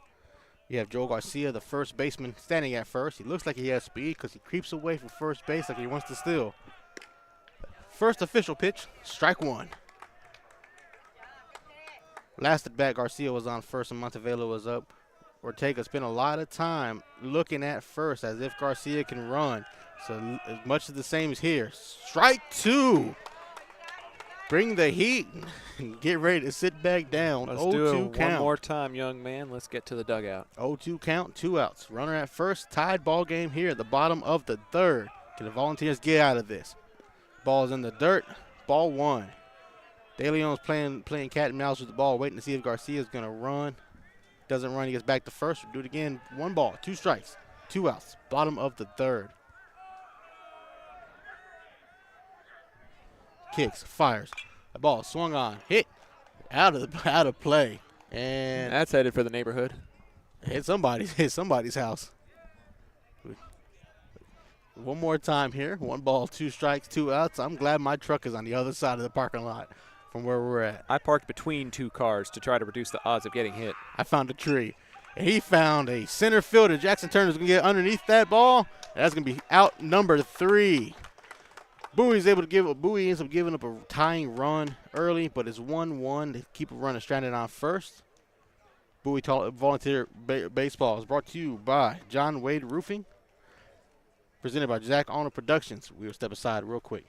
You have Joe Garcia, the first baseman, standing at first. He looks like he has speed because he creeps away from first base like he wants to steal. First official pitch, strike 1. Last at bat, Garcia was on first and Montevelo was up. Ortega spent a lot of time looking at first as if Garcia can run. So as much as the same as here. Strike 2. Bring the heat and get ready to sit back down. Let's do it one more time, young man. Let's get to the dugout. 0-2 count, 2 outs. Runner at first, tied ball game here at the bottom of the third. Can the Volunteers get out of this? Ball's in the dirt. Ball 1. De Leon's playing cat and mouse with the ball, waiting to see if Garcia's going to run. Doesn't run. He gets back to first. Do it again. 1 ball, 2 strikes, 2 outs. Bottom of the third. kicks, fires. The ball swung on, hit, out of play. And That's headed for the neighborhood. hit somebody's house. One more time here. 1 ball, 2 strikes, 2 outs. I'm glad my truck is on the other side of the parking lot from where we're at. I parked between 2 cars to try to reduce the odds of getting hit. I found a tree. And he found a center fielder. Jackson Turner's going to get underneath that ball. That's going to be out number 3. Bowie ends up giving up a tying run early, but it's 1-1 to keep a runner stranded on first. Bowie Volunteer Baseball is brought to you by John Wade Roofing, presented by Zach Arnold Productions. We will step aside real quick.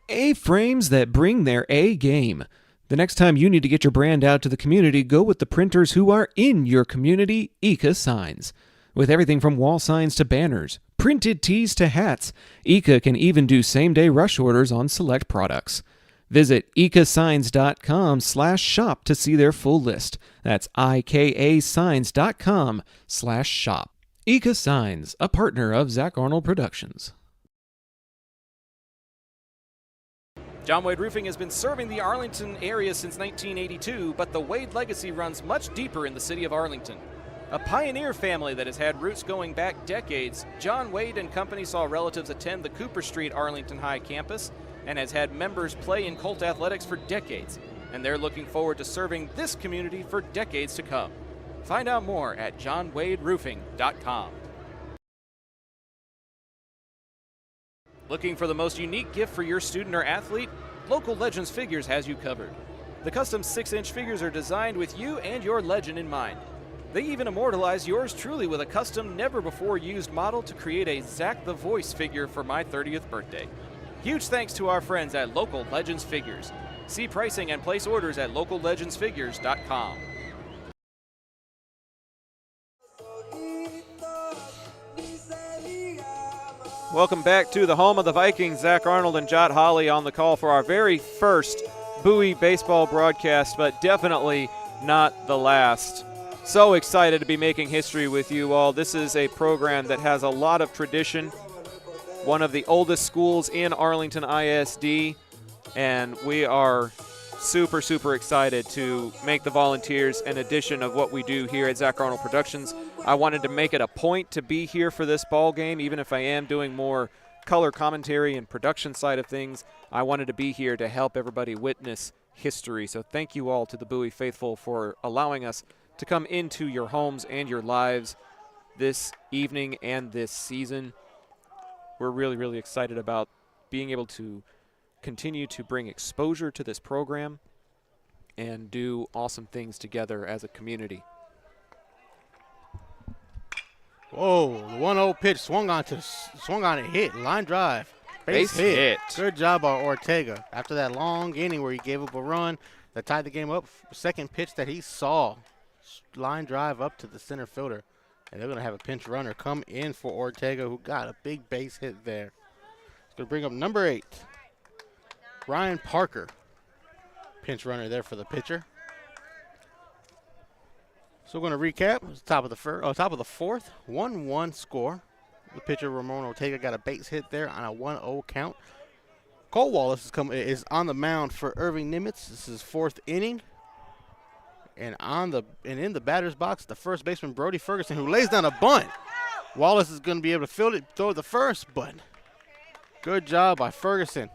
A-frames that bring their A game. The next time you need to get your brand out to the community, go with the printers who are in your community, ICA Signs. With everything from wall signs to banners, printed tees to hats, ICA can even do same-day rush orders on select products. Visit ICASigns.com/shop to see their full list. That's IKASigns.com/shop. ICA Signs, a partner of Zach Arnold Productions. John Wade Roofing has been serving the Arlington area since 1982, but the Wade legacy runs much deeper in the city of Arlington. A pioneer family that has had roots going back decades, John Wade and Company saw relatives attend the Cooper Street Arlington High campus and has had members play in Colt athletics for decades, and they're looking forward to serving this community for decades to come. Find out more at johnwaderoofing.com. Looking for the most unique gift for your student or athlete? Local Legends Figures has you covered. The custom 6-inch figures are designed with you and your legend in mind. They even immortalize yours truly with a custom, never-before-used model to create a Zach the Voice figure for my 30th birthday. Huge thanks to our friends at Local Legends Figures. See pricing and place orders at locallegendsfigures.com. Welcome back to the home of the Vikings. Zach Arnold and Jot Holly on the call for our very first Bowie baseball broadcast, but definitely not the last. So excited to be making history with you all. This is a program that has a lot of tradition, one of the oldest schools in Arlington ISD, and we are super, super excited to make the Volunteers an addition of what we do here at Zach Arnold Productions. I wanted to make it a point to be here for this ball game, even if I am doing more color commentary and production side of things. I wanted to be here to help everybody witness history. So thank you all to the Bowie faithful for allowing us to come into your homes and your lives this evening and this season. We're really, really excited about being able to continue to bring exposure to this program and do awesome things together as a community. Whoa, the 1-0 pitch swung on and hit. Line drive. Base hit. Good job by Ortega. After that long inning where he gave up a run that tied the game up, second pitch that he saw. Line drive up to the center fielder. And they're going to have a pinch runner come in for Ortega, who got a big base hit there. It's going to bring up number 8, Ryan Parker. Pinch runner there for the pitcher. So we're going to recap. It's top of the fourth, 1-1 score. The pitcher, Ramon Ortega, got a base hit there on a 1-0 count. Cole Wallace is on the mound for Irving Nimitz. This is 4th inning. And in the batter's box, the first baseman, Brody Ferguson, who lays down a bunt. Wallace is going to be able to field it, throw the first, but good job by Ferguson.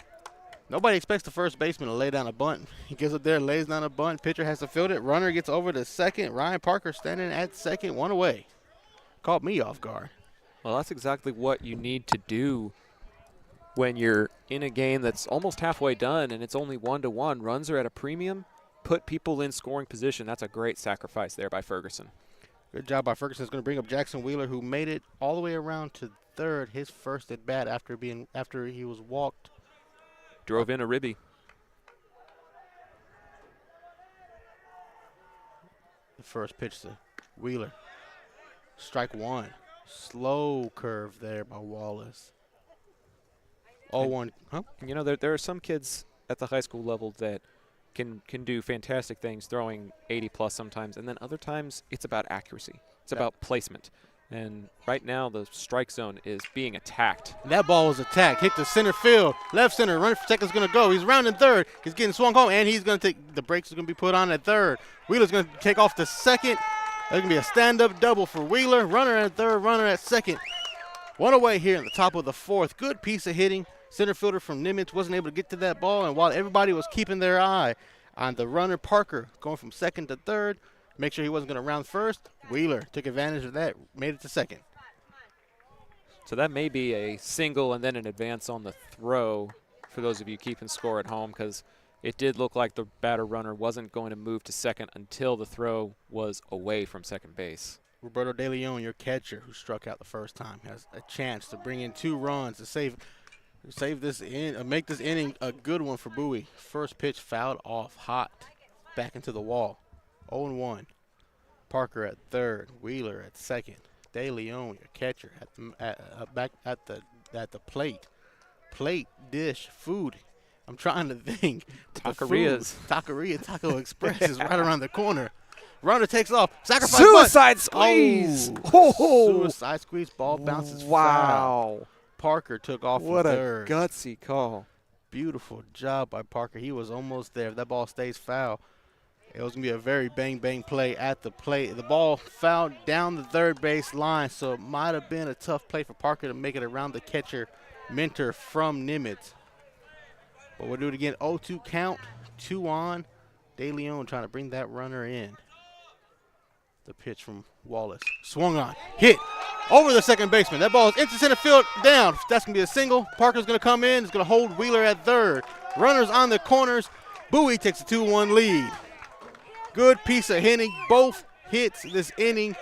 Nobody expects the first baseman to lay down a bunt. He gets up there, lays down a bunt. Pitcher has to field it. Runner gets over to second. Ryan Parker standing at second, 1 away. Caught me off guard. Well, that's exactly what you need to do when you're in a game that's almost halfway done and it's only 1-1. Runs are at a premium. Put people in scoring position. That's a great sacrifice there by Ferguson. Good job by Ferguson. It's going to bring up Jackson Wheeler, who made it all the way around to third, his first at bat after he was walked. Drove in a ribby. The first pitch to Wheeler. Strike 1. Slow curve there by Wallace. 0-1. Huh? You know, there are some kids at the high school level that can do fantastic things, throwing 80+ sometimes, and then other times it's about accuracy. It's about placement. And right now the strike zone is being attacked. That ball was attacked. Hit the center field. Left center. Runner for second's going to go. He's rounding third. He's getting swung home, and he's going to take the brakes are going to be put on at third. Wheeler's going to take off to second. There's going to be a stand-up double for Wheeler. Runner at third, runner at second. One away here in the top of the fourth. Good piece of hitting. Center fielder from Nimitz wasn't able to get to that ball, and while everybody was keeping their eye on the runner, Parker, going from second to third, make sure he wasn't going to round first, Wheeler took advantage of that, made it to second. So that may be a single and then an advance on the throw for those of you keeping score at home, because it did look like the batter runner wasn't going to move to second until the throw was away from second base. Roberto De Leon, your catcher, who struck out the first time, has a chance to bring in 2 runs to save this in, make this inning a good one for Bowie. First pitch fouled off hot, back into the wall. 0-1. Parker at third, Wheeler at second. De Leon, your catcher, back at the plate. Plate, dish, food. I'm trying to think. Taquerias. Taqueria, Taco Express is right around the corner. Runner takes off. Sacrifice Suicide bunt. squeeze. Suicide squeeze. Ball bounces foul. Wow. Parker took off What from a third. gutsy call. Beautiful job by Parker. He was almost there. If that ball stays foul, it was going to be a very bang-bang play at the plate. The ball fouled down the third base line, so it might have been a tough play for Parker to make it around the catcher, Minter from Nimitz. But we'll do it again. 0-2 count, 2 on. De Leon trying to bring that runner in. The pitch from Wallace. Swung on. Hit. Over the second baseman. That ball is into center field. Down. That's going to be a single. Parker's going to come in. He's going to hold Wheeler at third. Runners on the corners. Bowie takes a 2-1 lead. Good piece of hitting. Both hits this inning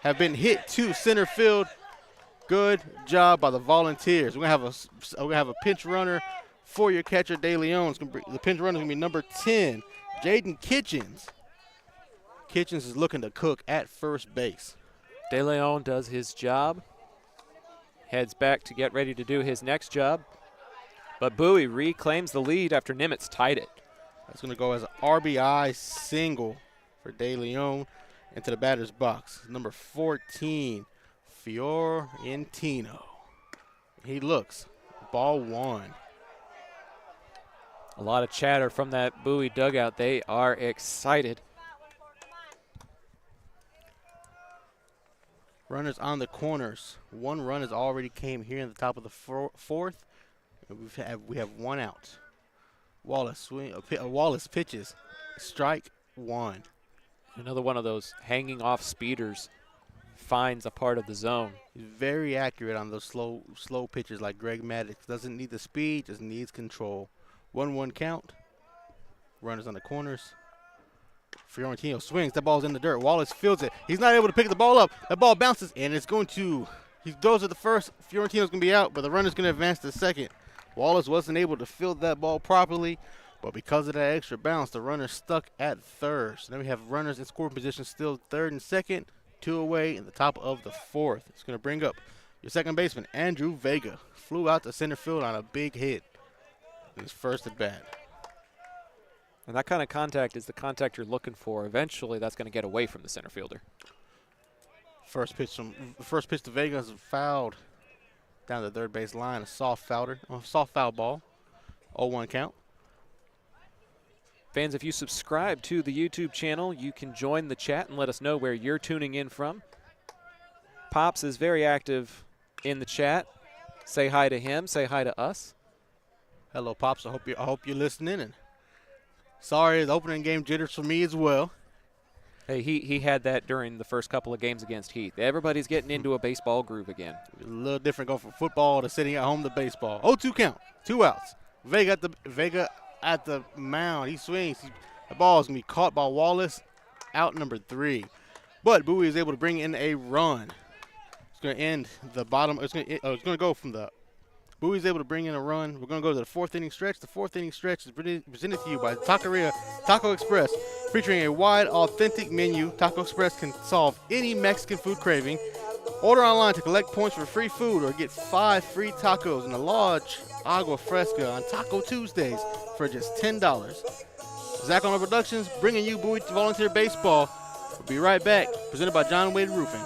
have been hit to center field. Good job by the Volunteers. We're going to have a pinch runner for your catcher, De Leon. The pinch runner is going to be number 10, Jaden Kitchens. Kitchens is looking to cook at first base. De Leon does his job, heads back to get ready to do his next job, but Bowie reclaims the lead after Nimitz tied it. That's going to go as an RBI single for De Leon into the batter's box. Number 14, Fiorentino. He looks. Ball 1. A lot of chatter from that Bowie dugout. They are excited. Runners on the corners. 1 run has already came here in the top of the fourth. We have 1 out. Wallace pitches. Strike 1. Another one of those hanging off speeders finds a part of the zone. He's very accurate on those slow pitches like Greg Maddox. Doesn't need the speed, just needs control. 1-1 count. Runners on the corners. Fiorentino swings. That ball's in the dirt. Wallace fields it. He's not able to pick the ball up. That ball bounces, and it's going to – he throws it the first. Fiorentino's going to be out, but the runner's going to advance to second. Wallace wasn't able to field that ball properly, but because of that extra bounce, the runner stuck at third. So then we have runners in scoring position still third and second, 2 away in the top of the fourth. It's going to bring up your second baseman, Andrew Vega. Flew out to center field on a big hit in his first at bat. And that kind of contact is the contact you're looking for. Eventually, that's going to get away from the center fielder. First pitch to Vega is fouled down the third base line. A soft foul ball. 0-1 count. Fans, if you subscribe to the YouTube channel, you can join the chat and let us know where you're tuning in from. Pops is very active in the chat. Say hi to him. Say hi to us. Hello, Pops. I hope you're listening. And sorry, the opening game jitters for me as well. Hey, he had that during the first couple of games against Heath. Everybody's getting into a baseball groove again. A little different going from football to sitting at home to baseball. 0-2 count. 2 outs. Vega at the mound. He swings. The ball is going to be caught by Wallace. Out number 3. But Bowie is able to bring in a run. It's going to end the bottom. It's going to go from the Bowie's able to bring in a run. We're going to go to the 4th inning stretch. The 4th inning stretch is presented to you by Taqueria Taco Express, featuring a wide, authentic menu. Taco Express can solve any Mexican food craving. Order online to collect points for free food or get 5 free tacos in a large agua fresca on Taco Tuesdays for just $10. Zach Arnold Productions bringing you Bowie Volunteer Baseball. We'll be right back. Presented by John Wade Roofing.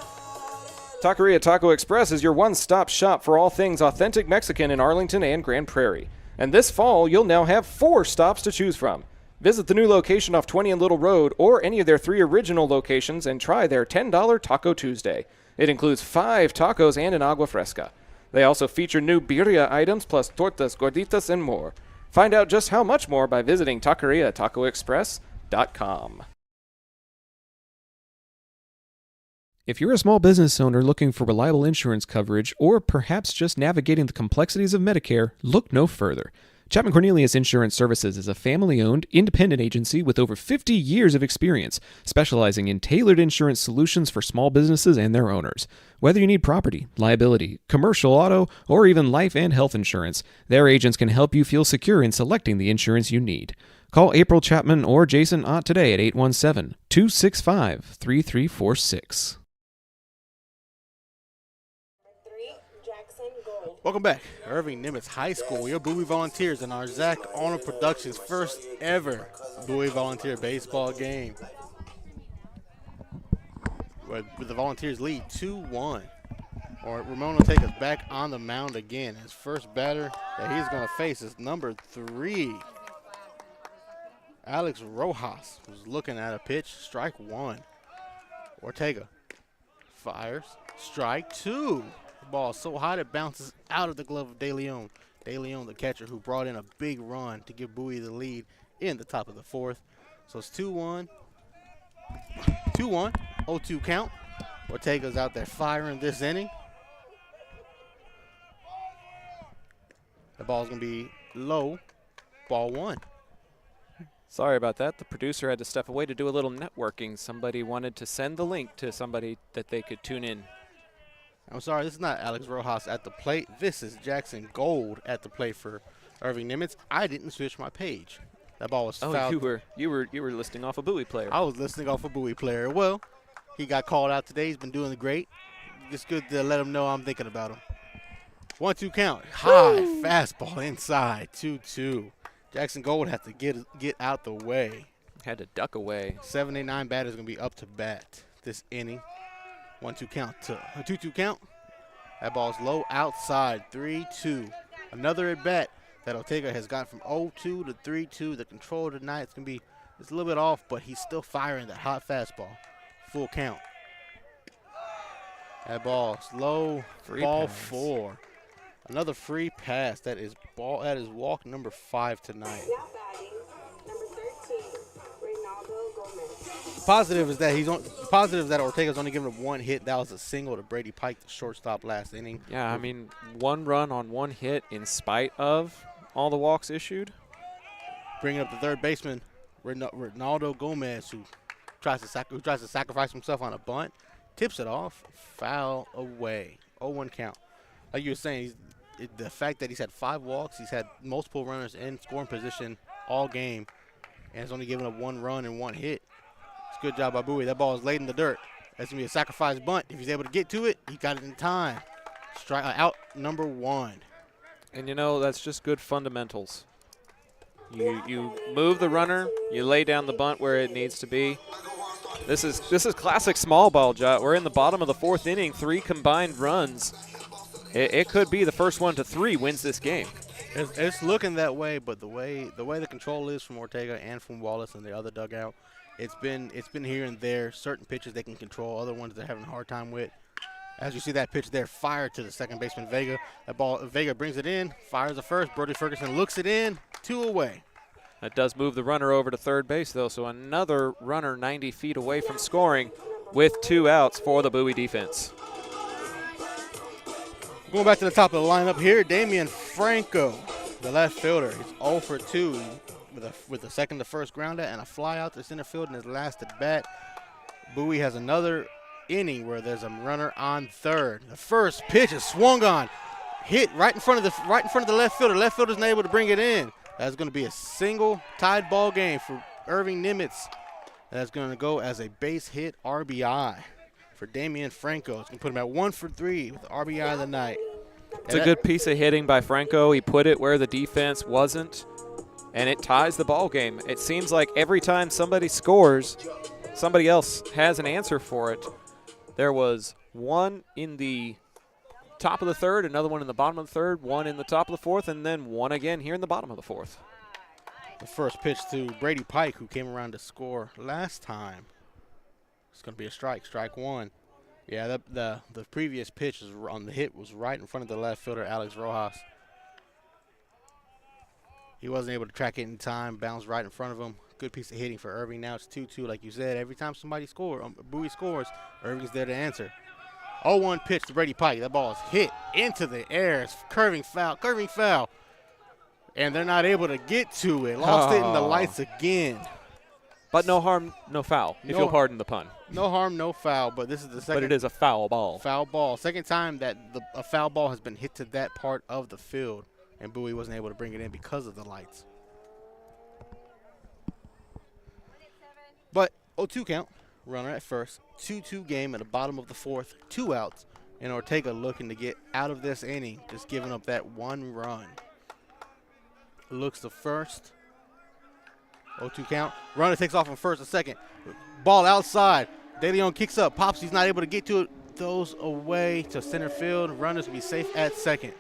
Taqueria Taco Express is your one-stop shop for all things authentic Mexican in Arlington and Grand Prairie. And this fall, you'll now have 4 stops to choose from. Visit the new location off 20 and Little Road or any of their 3 original locations and try their $10 Taco Tuesday. It includes 5 tacos and an agua fresca. They also feature new birria items plus tortas, gorditas, and more. Find out just how much more by visiting taqueriatacoexpress.com. If you're a small business owner looking for reliable insurance coverage or perhaps just navigating the complexities of Medicare, look no further. Chapman Cornelius Insurance Services is a family-owned, independent agency with over 50 years of experience, specializing in tailored insurance solutions for small businesses and their owners. Whether you need property, liability, commercial auto, or even life and health insurance, their agents can help you feel secure in selecting the insurance you need. Call April Chapman or Jason Ott today at 817-265-3346. Welcome back. Irving Nimitz High School. Your Bowie Volunteers in our Zach Arnold Productions first ever Bowie Volunteer baseball game. With the Volunteers lead 2-1. Ramon will take us back on the mound again. His first batter that he's going to face is number 3. Alex Rojas was looking at a pitch. Strike 1. Ortega fires. Strike 2. Ball so hot it bounces out of the glove of De Leon. De Leon, the catcher, who brought in a big run to give Bowie the lead in the top of the 4th. So it's 2-1. 2-1. 0-2 count. Ortega's out there firing this inning. The ball's going to be low. Ball 1. Sorry about that. The producer had to step away to do a little networking. Somebody wanted to send the link to somebody that they could tune in. I'm sorry, this is not Alex Rojas at the plate. This is Jackson Gold at the plate for Irving Nimitz. I didn't switch my page. That ball was fouled. You were listing off a Bowie player. I was listing off a Bowie player. Well, he got called out today. He's been doing great. It's good to let him know I'm thinking about him. 1-2 count. High fastball inside. 2-2. Jackson Gold had to get out the way. Had to duck away. 7, 8, 9 batters going to be up to bat this inning. 1-2 count to a 2-2 count. That ball's low outside. 3-2. Another at bat that Ortega has gone from 0-2 to 3-2. The control tonight it's a little bit off, but he's still firing that hot fastball. Full count. That ball's low. Ball 4. Another free pass. That is walk number 5 tonight. Now batting, number 13, Reynaldo Gomez. Positive is that Ortega's only given up 1 hit. That was a single to Brady Pike, the shortstop last inning. Yeah, I mean, 1 run on 1 hit in spite of all the walks issued. Bringing up the third baseman, Reynaldo Gomez, who tries to sacrifice himself on a bunt, tips it off, foul away. 0-1 count. Like you were saying, the fact that he's had 5 walks, he's had multiple runners in scoring position all game, and has only given up 1 run and 1 hit. It's a good job by Bowie. That ball is laid in the dirt. That's going to be a sacrifice bunt. If he's able to get to it, he got it in time. Strike out number 1. And, that's just good fundamentals. You move the runner, you lay down the bunt where it needs to be. This is classic small ball, Jot. We're in the bottom of the 4th inning, 3 combined runs. It could be the first 1 to 3 wins this game. It's looking that way, but the way the control is from Ortega and from Wallace and the other dugout, it's been here and there. Certain pitches they can control, other ones they're having a hard time with. As you see that pitch there, fired to the second baseman Vega. That ball, Vega brings it in, fires the first. Brody Ferguson looks it in, 2 away. That does move the runner over to third base, though, so another runner 90 feet away from scoring with 2 outs for the Bowie defense. Going back to the top of the lineup here, Damian Franco, the left fielder. He's 0 for 2 with a second to first grounder and a fly out to center field in his last at bat. Bowie has another inning where there's a runner on third. The first pitch is swung on, hit right in front of the left fielder. Left fielder's not able to bring it in. That's going to be a single tied ball game for Irving Nimitz. That's going to go as a base hit RBI for Damian Franco. It's going to put him at 1 for 3 with the RBI of the night. It's a good piece of hitting by Franco. He put it where the defense wasn't, and it ties the ball game. It seems like every time somebody scores, somebody else has an answer for it. There was One in the top of the third, another one in the bottom of the third, one in the top of the fourth, and then one again here in the bottom of the fourth. The first pitch to Brady Pike, who came around to score last time. It's going to be a strike, strike one. Yeah, the previous pitch on the hit was right in front of the left fielder, Alex Rojas. He wasn't able to track it in time, bounced right in front of him. Good piece of hitting for Irving. Now it's 2-2, like you said. Every time somebody Bowie scores, Irving's there to answer. 0-1 pitch to Brady Pike. That ball is hit into the air. It's curving foul. And they're not able to get to it. Lost it in the lights again. But no harm, no foul, if you'll pardon the pun. No harm, no foul, but this is the second. But it is a foul ball. Foul ball. Second time that a foul ball has been hit to that part of the field, and Bowie wasn't able to bring it in because of the lights. But 0-2 count. Runner at first. 2-2 game at the bottom of the fourth. 2 outs. And Ortega looking to get out of this inning. Just giving up that 1 run. Looks to first. 0-2 count. Runner takes off on first and second. Ball outside. De Leon kicks up. Popsy's not able to get to it. Throws away to center field. Runners will be safe at second.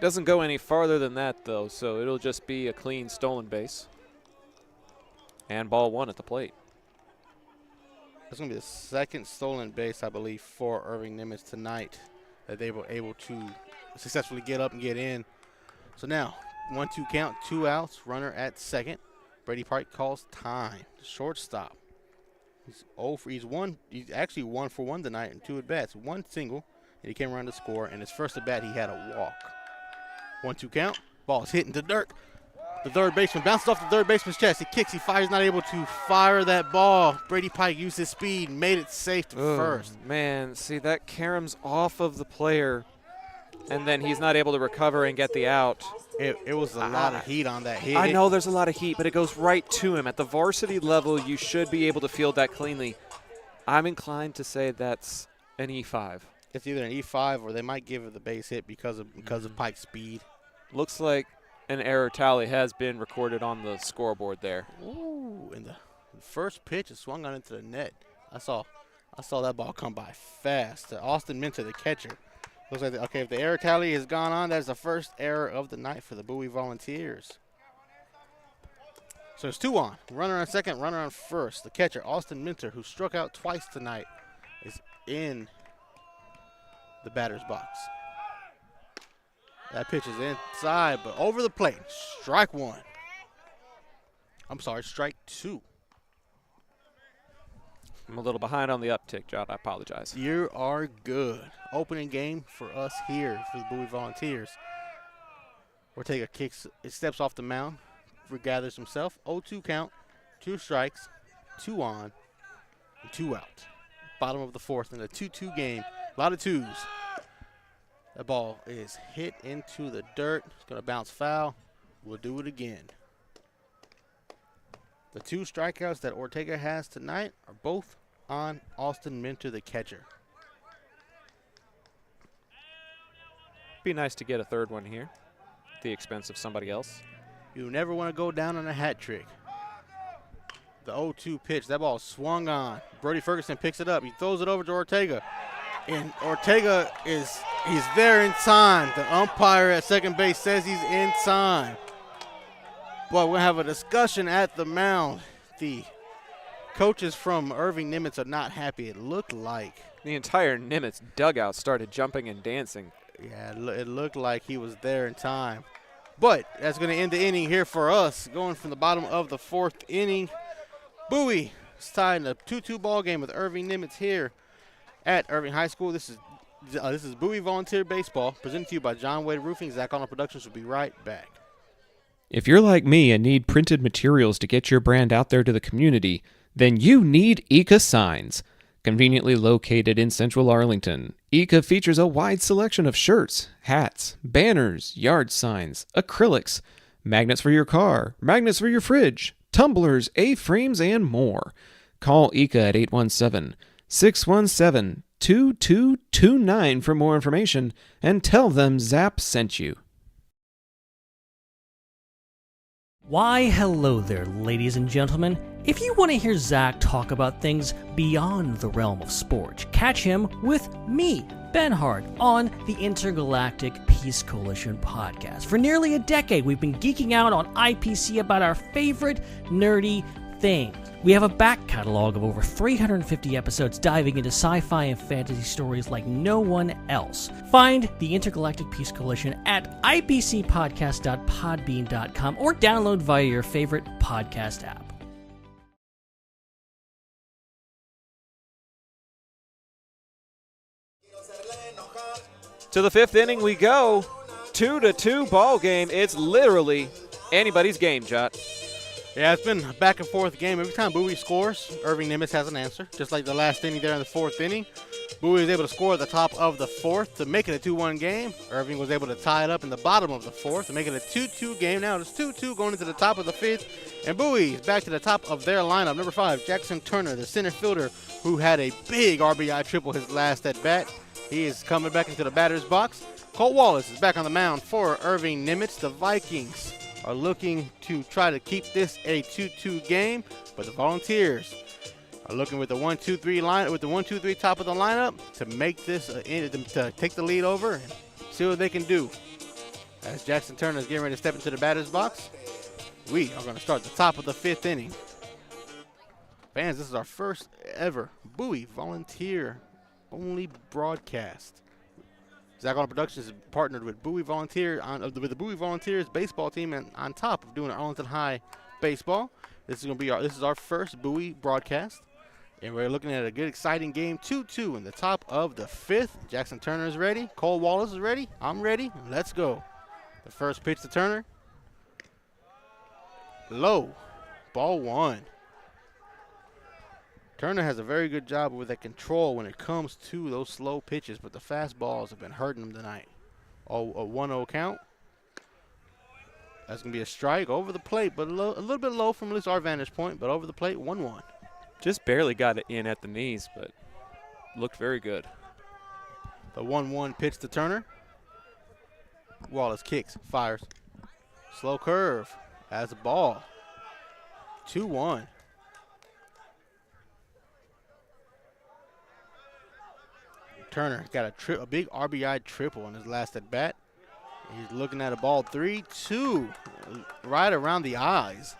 Doesn't go any farther than that, though, so it'll just be a clean stolen base. And ball 1 at the plate. That's going to be the second stolen base, I believe, for Irving Nimitz tonight that they were able to successfully get up and get in. So now, 1-2 count, 2 outs, runner at second. Brady Pike calls time. Shortstop. He's actually 1 for 1 tonight in 2 at-bats. 1 single, and he came around to score. And his first at-bat, he had a walk. 1-2 count. Ball is hit into dirt. The third baseman bounces off the third baseman's chest. He kicks, he fires, not able to fire that ball. Brady Pike used his speed, made it safe to first. Man, see, that caroms off of the player, and then he's not able to recover and get the out. It was a lot of heat on that hit. I know there's a lot of heat, but it goes right to him. At the varsity level, you should be able to field that cleanly. I'm inclined to say that's an E5. It's either an E5 or they might give it the base hit because of Pike's speed. Looks like an error tally has been recorded on the scoreboard there. Ooh, and the first pitch is swung on into the net. I saw that ball come by fast. Austin Minter, the catcher. Looks like, okay, if the error tally has gone on, that's the first error of the night for the Bowie Volunteers. So it's 2 on. Runner on second, runner on first. The catcher, Austin Minter, who struck out twice tonight, is in the batter's box. That pitch is inside, but over the plate. Strike 1. I'm sorry, strike 2. I'm a little behind on the uptick, John. I apologize. You are good. Opening game for us here for the Bowie Volunteers. Ortega steps off the mound, regathers himself. 0-2 count, 2 strikes, 2 on, and 2 out. Bottom of the fourth in a 2-2 game. A lot of 2s. That ball is hit into the dirt. It's going to bounce foul. We'll do it again. The 2 strikeouts that Ortega has tonight are both on Austin Minter, the catcher. Be nice to get a third one here at the expense of somebody else. You never want to go down on a hat trick. The 0-2 pitch. That ball swung on. Brody Ferguson picks it up. He throws it over to Ortega. And Ortega he's there in time. The umpire at second base says he's in time. But we'll have a discussion at the mound. The coaches from Irving Nimitz are not happy. It looked like the entire Nimitz dugout started jumping and dancing. Yeah, it looked like he was there in time. But that's going to end the inning here for us. Going from the bottom of the fourth inning. Bowie is tied in a 2-2 ball game with Irving Nimitz here at Irving High School. This is Bowie Volunteer Baseball, presented to you by John Wade Roofing. Zach Arnold Productions will be right back. If you're like me and need printed materials to get your brand out there to the community, then you need Eka Signs. Conveniently located in central Arlington, Eka features a wide selection of shirts, hats, banners, yard signs, acrylics, magnets for your car, magnets for your fridge, tumblers, A-frames, and more. Call Eka at 817-617-2229 for more information and tell them Zap sent you. Why, hello there, ladies and gentlemen. If you want to hear Zach talk about things beyond the realm of sport, catch him with me, Ben Hart, on the Intergalactic Peace Coalition podcast. For nearly a decade, we've been geeking out on IPC about our favorite nerdy things. We have a back catalog of over 350 episodes diving into sci-fi and fantasy stories like no one else. Find the Intergalactic Peace Coalition at ipcpodcast.podbean.com or download via your favorite podcast app. To the 5th inning we go. 2-2 ball game. It's literally anybody's game, Jot. Yeah, it's been a back and forth game. Every time Bowie scores, Irving Nimitz has an answer. Just like the last inning there in the 4th inning. Bowie was able to score at the top of the 4th to make it a 2-1 game. Irving was able to tie it up in the bottom of the 4th to make it a 2-2 game. Now it's 2-2 going into the top of the 5th. And Bowie is back to the top of their lineup. Number 5, Jackson Turner, the center fielder, who had a big RBI triple his last at bat. He is coming back into the batter's box. Colt Wallace is back on the mound for Irving Nimitz. The Vikings are looking to try to keep this a 2-2 game, but the Volunteers are looking with the 1-2-3 line, with the 1-2-3 top of the lineup to make this to take the lead over and see what they can do. As Jackson Turner is getting ready to step into the batter's box, we are going to start the top of the 5th inning. Fans, this is our first ever Bowie Volunteer only broadcast. Zach Arnold Productions is partnered with Bowie Volunteer with the Bowie Volunteers baseball team, and on top of doing Arlington High baseball, this is our first Bowie broadcast, and we're looking at a good, exciting game. 2-2 in the top of the 5th. Jackson Turner is ready. Cole Wallace is ready. I'm ready. Let's go. The first pitch to Turner. Low. Ball 1. Turner has a very good job with that control when it comes to those slow pitches, but the fastballs have been hurting him tonight. A 1-0 count. That's going to be a strike over the plate, but a little bit low from at least our vantage point, but over the plate, 1-1. Just barely got it in at the knees, but looked very good. The 1-1 pitch to Turner. Wallace kicks, fires. Slow curve. Has a ball. 2-1. Turner got a big RBI triple on his last at bat. He's looking at a ball 3-2, right around the eyes.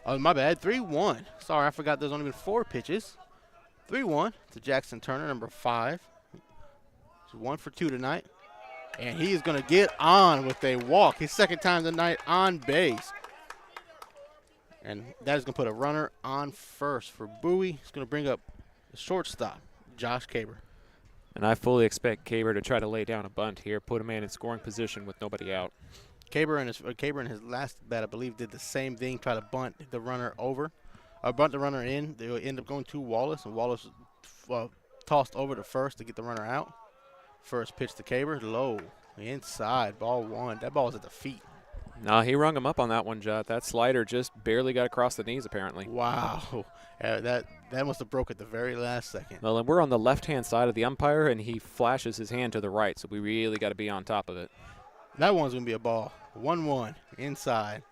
Oh, my bad, 3-1. Sorry, I forgot there's only been 4 pitches. 3-1 to Jackson Turner, number 5. He's 1 for 2 tonight. And he is going to get on with a walk. His second time tonight on base. And that is going to put a runner on first for Bowie. He's going to bring up the shortstop, Josh Caber. And I fully expect Caber to try to lay down a bunt here, put a man in scoring position with nobody out. Caber in his last bat, I believe, did the same thing, try to bunt the runner over, bunt the runner in. They would end up going to Wallace, and Wallace tossed over to first to get the runner out. First pitch to Caber, low, inside, ball 1. That ball is at the feet. No, he rung him up on that one, Jot. That slider just barely got across the knees, apparently. Wow. That must have broke at the very last second. Well, and we're on the left-hand side of the umpire, and he flashes his hand to the right, so we really got to be on top of it. That one's going to be a ball. 1-1, inside.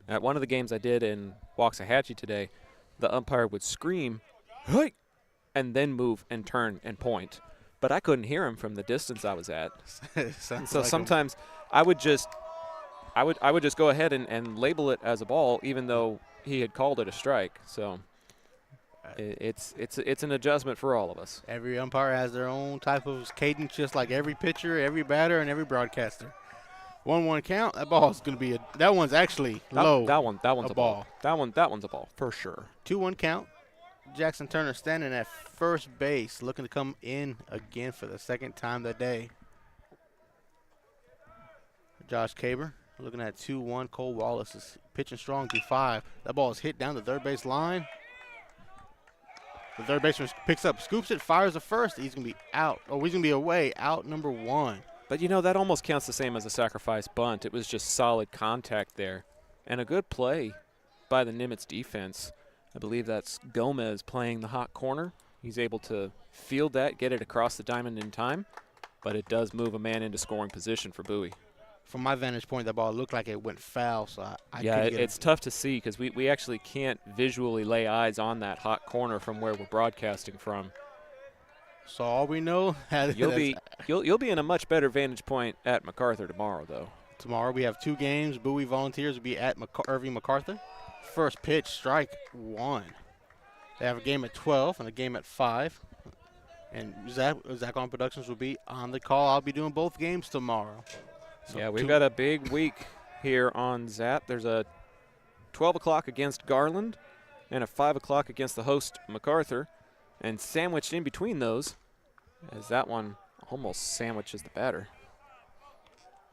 At one of the games I did in Waxahachie today, the umpire would scream, "Hey!" and then move and turn and point. But I couldn't hear him from the distance I was at. So sometimes I would just go ahead and label it as a ball, even though he had called it a strike. So it's an adjustment for all of us. Every umpire has their own type of cadence, just like every pitcher, every batter, and every broadcaster. 1-1 count. That ball is going to be that one's actually low. That one's a ball. That one's a ball for sure. 2-1 count. Jackson Turner standing at first base, looking to come in again for the second time that day. Josh Caber looking at 2-1. Cole Wallace is pitching strong through 5. That ball is hit down the third base line. The third baseman picks up, scoops it, fires the first. He's going to be out. Oh, he's going to be away. Out number 1. But, that almost counts the same as a sacrifice bunt. It was just solid contact there. And a good play by the Nimitz defense. I believe that's Gomez playing the hot corner. He's able to field that, get it across the diamond in time. But it does move a man into scoring position for Bowie. from my vantage point, that ball looked like it went foul. So I yeah, couldn't get it's tough to see because we actually can't visually lay eyes on that hot corner from where we're broadcasting from. So all we know, You'll be in a much better vantage point at MacArthur tomorrow, though. tomorrow we have 2 games. Bowie Volunteers will be at Irving MacArthur. First pitch, strike 1. They have a game at 12 and a game at 5. And Zach on Productions will be on the call. I'll be doing both games tomorrow. So Yeah, we've got a big week here on Zap. There's a 12 o'clock against Garland and a 5 o'clock against the host MacArthur. And sandwiched in between those, as that one almost sandwiches the batter.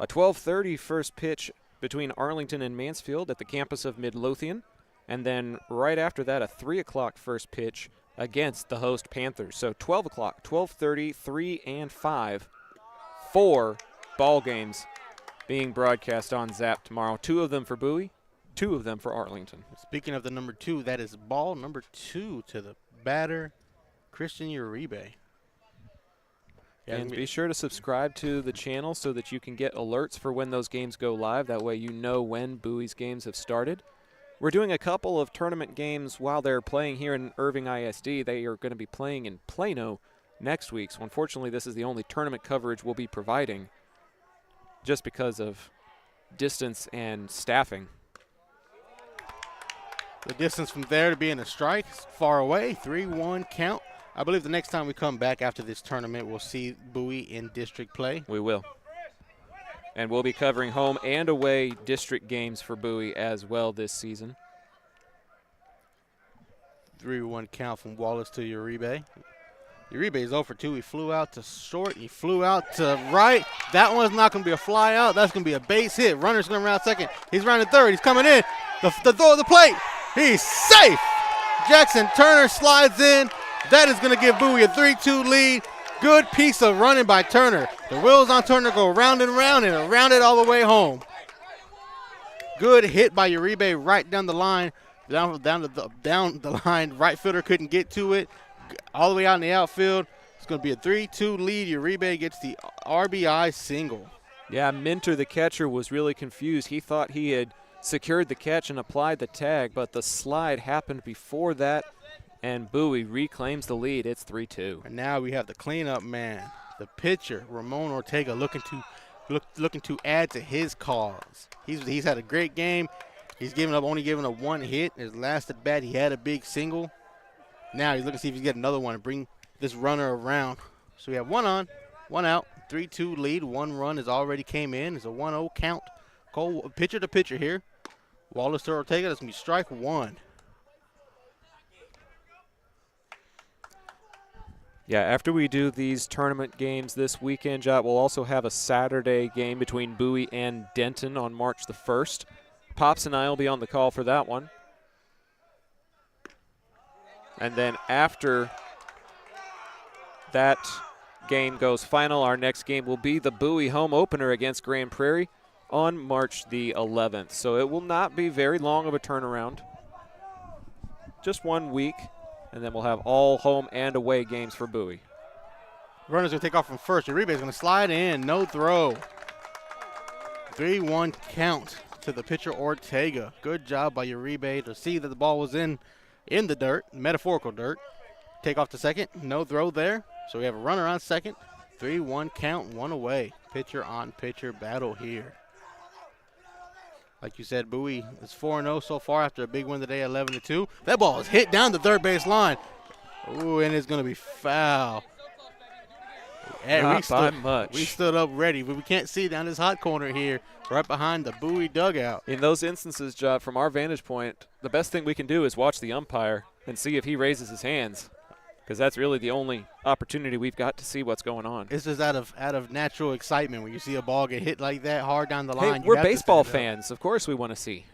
A 12:30 first pitch between Arlington and Mansfield at the campus of Midlothian. And then right after that, a 3 o'clock first pitch against the host Panthers. So 12 o'clock, 12:30, 3 and 5. 4 ball games being broadcast on Zap tomorrow. 2 of them for Bowie, 2 of them for Arlington. Speaking of the number 2, that is ball number 2 to the batter, Christian Uribe. And be sure to subscribe to the channel so that you can get alerts for when those games go live. That way you know when Bowie's games have started. We're doing a couple of tournament games while they're playing here in Irving ISD. They are going to be playing in Plano next week. So unfortunately, this is the only tournament coverage we'll be providing just because of distance and staffing. The distance from there to being a strike is far away, 3-1 count. I believe the next time we come back after this tournament, we'll see Bowie in district play. We will. And we'll be covering home and away district games for Bowie as well this season. 3-1 count from Wallace to Uribe. Uribe is 0 for 2. He flew out to short. He flew out to right. That one's not going to be a fly out. That's going to be a base hit. Runner's going to round second. He's rounding third. He's coming in. The throw of the plate. He's safe. Jackson Turner slides in. That is going to give Bowie a 3-2 lead. Good piece of running by Turner. The wheels on Turner go round and round it all the way home. Good hit by Uribe right down the line. Down the line. Right fielder couldn't get to it. All the way out in the outfield. It's going to be a 3-2 lead. Uribe gets the RBI single. Yeah, Minter, the catcher, was really confused. He thought he had secured the catch and applied the tag, but the slide happened before that, and Bowie reclaims the lead. It's 3-2. And now we have the cleanup man, the pitcher, Ramon Ortega, looking to add to his cause. He's had a great game. He's only given up 1 hit. His last at bat, he had a big single. Now he's looking to see if he can get another one and bring this runner around. So we have 1 on, 1 out, 3-2 lead. 1 run has already came in. It's a 1-0 count. Cole, pitcher to pitcher here. Wallace to Ortega. That's going to be strike 1. Yeah, after we do these tournament games this weekend, Jot, we'll also have a Saturday game between Bowie and Denton on March the 1st. Pops and I will be on the call for that one. And then after that game goes final, our next game will be the Bowie home opener against Grand Prairie on March the 11th. So it will not be very long of a turnaround. Just 1 week, and then we'll have all home and away games for Bowie. Runner's going to take off from first. Uribe is going to slide in. No throw. 3-1 count to the pitcher Ortega. Good job by Uribe to see that the ball was in the dirt, metaphorical dirt. Take off to second. No throw there. So we have a runner on second. 3-1 count, 1 away. Pitcher on pitcher battle here. Like you said, Bowie is 4-0 so far after a big win today, 11-2. That ball is hit down the third base line. Ooh, and it's going to be foul. Not by much. We stood up ready, but we can't see down this hot corner here, right behind the Bowie dugout. In those instances, Job, from our vantage point, the best thing we can do is watch the umpire and see if he raises his hands, because that's really the only opportunity we've got to see what's going on. This is out of natural excitement when you see a ball get hit like that hard down the line. Hey, we're baseball fans. Of course we want to see.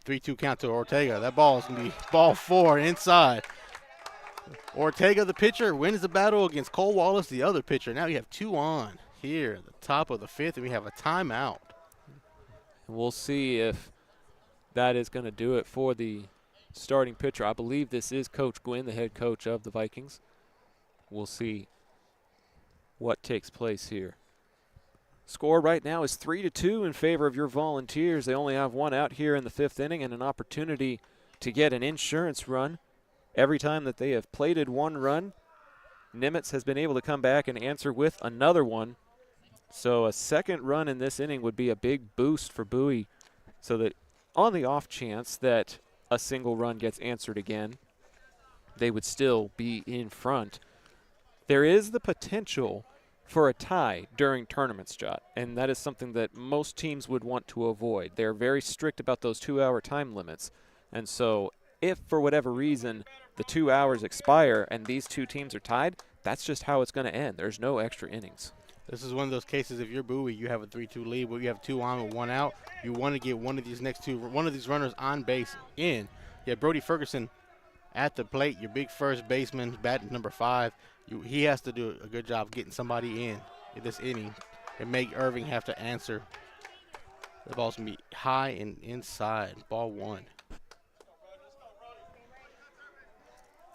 3-2 count to Ortega. That ball is going to be ball 4 inside. Ortega, the pitcher, wins the battle against Cole Wallace, the other pitcher. Now we have 2 on here at the top of the 5th, and we have a timeout. We'll see if that is going to do it for the starting pitcher. I believe this is Coach Gwynn, the head coach of the Vikings. We'll see what takes place here. Score right now is 3-2 in favor of your Volunteers. They only have one out here in the 5th inning and an opportunity to get an insurance run. Every time that they have plated one run, Nimitz has been able to come back and answer with another one. So a second run in this inning would be a big boost for Bowie, so that on the off chance that a single run gets answered again, they would still be in front. There is the potential for a tie during tournaments, Jot, and that is something that most teams would want to avoid. They're very strict about those 2-hour time limits, and so if for whatever reason the 2 hours expire and these two teams are tied, that's just how it's going to end. There's no extra innings. This is one of those cases. If you're Bowie, you have a 3-2 lead, but you have 2 on with 1 out. You want to get one of these runners on base in. Yeah, Brody Ferguson at the plate, your big first baseman, batting number 5. He has to do a good job getting somebody in this inning and make Irving have to answer. The ball's going to be high and inside. Ball 1.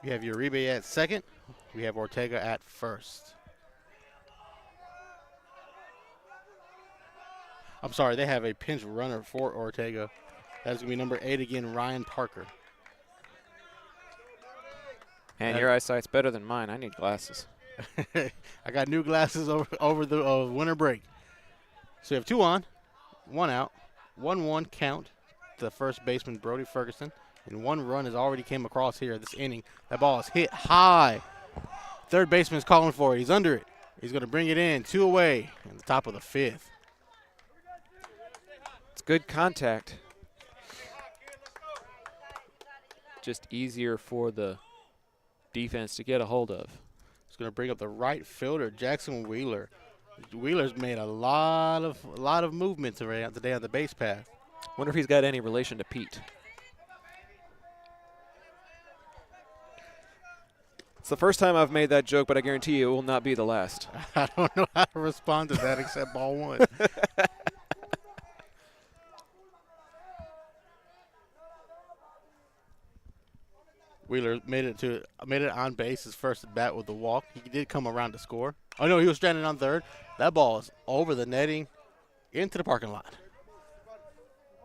You have Uribe at second. We have Ortega at first. I'm sorry, they have a pinch runner for Ortega. That's going to be number 8 again, Ryan Parker. And your eyesight's better than mine. I need glasses. I got new glasses over the winter break. So you have 2 on, 1 out, 1-1 count to the first baseman, Brody Ferguson. And 1 run has already came across here this inning. That ball is hit high. Third baseman's calling for it. He's under it. He's going to bring it in. 2 away in the top of the 5th. It's good contact. Just easier for the defense to get a hold of. He's going to bring up the right fielder, Jackson Wheeler. Wheeler's made a lot of movement today on the base path. Wonder if he's got any relation to Pete. It's the first time I've made that joke, but I guarantee you it will not be the last. I don't know how to respond to that except ball 1. Wheeler made it on base, his first at bat with the walk. He did come around to score. Oh no, he was stranded on third. That ball is over the netting into the parking lot.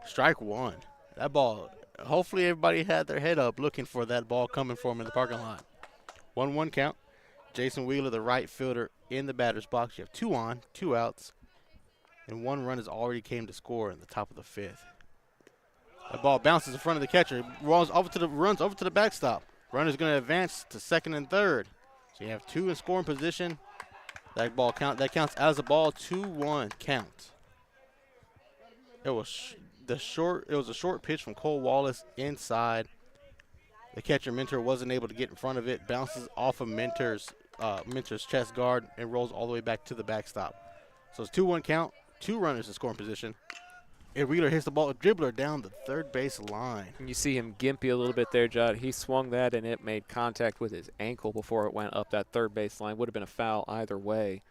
Strike 1. That ball, hopefully everybody had their head up looking for that ball coming for him in the parking lot. 1-1 count. Jason Wheeler, the right fielder, in the batter's box. You have 2 on, 2 outs, and 1 run has already came to score in the top of the 5th. The ball bounces in front of the catcher, runs over to the backstop. Runner's going to advance to second and third. So you have 2 in scoring position. That counts as a ball. 2-1 count. It was a short pitch from Cole Wallace inside. The catcher Mentor wasn't able to get in front of it. Bounces off of Mentor's chest guard and rolls all the way back to the backstop. So it's 2-1 count. 2 runners in scoring position. And Wheeler hits the ball, a dribbler down the third base line. And you see him gimpy a little bit there, Judd. He swung that and it made contact with his ankle before it went up that third base line. Would have been a foul either way.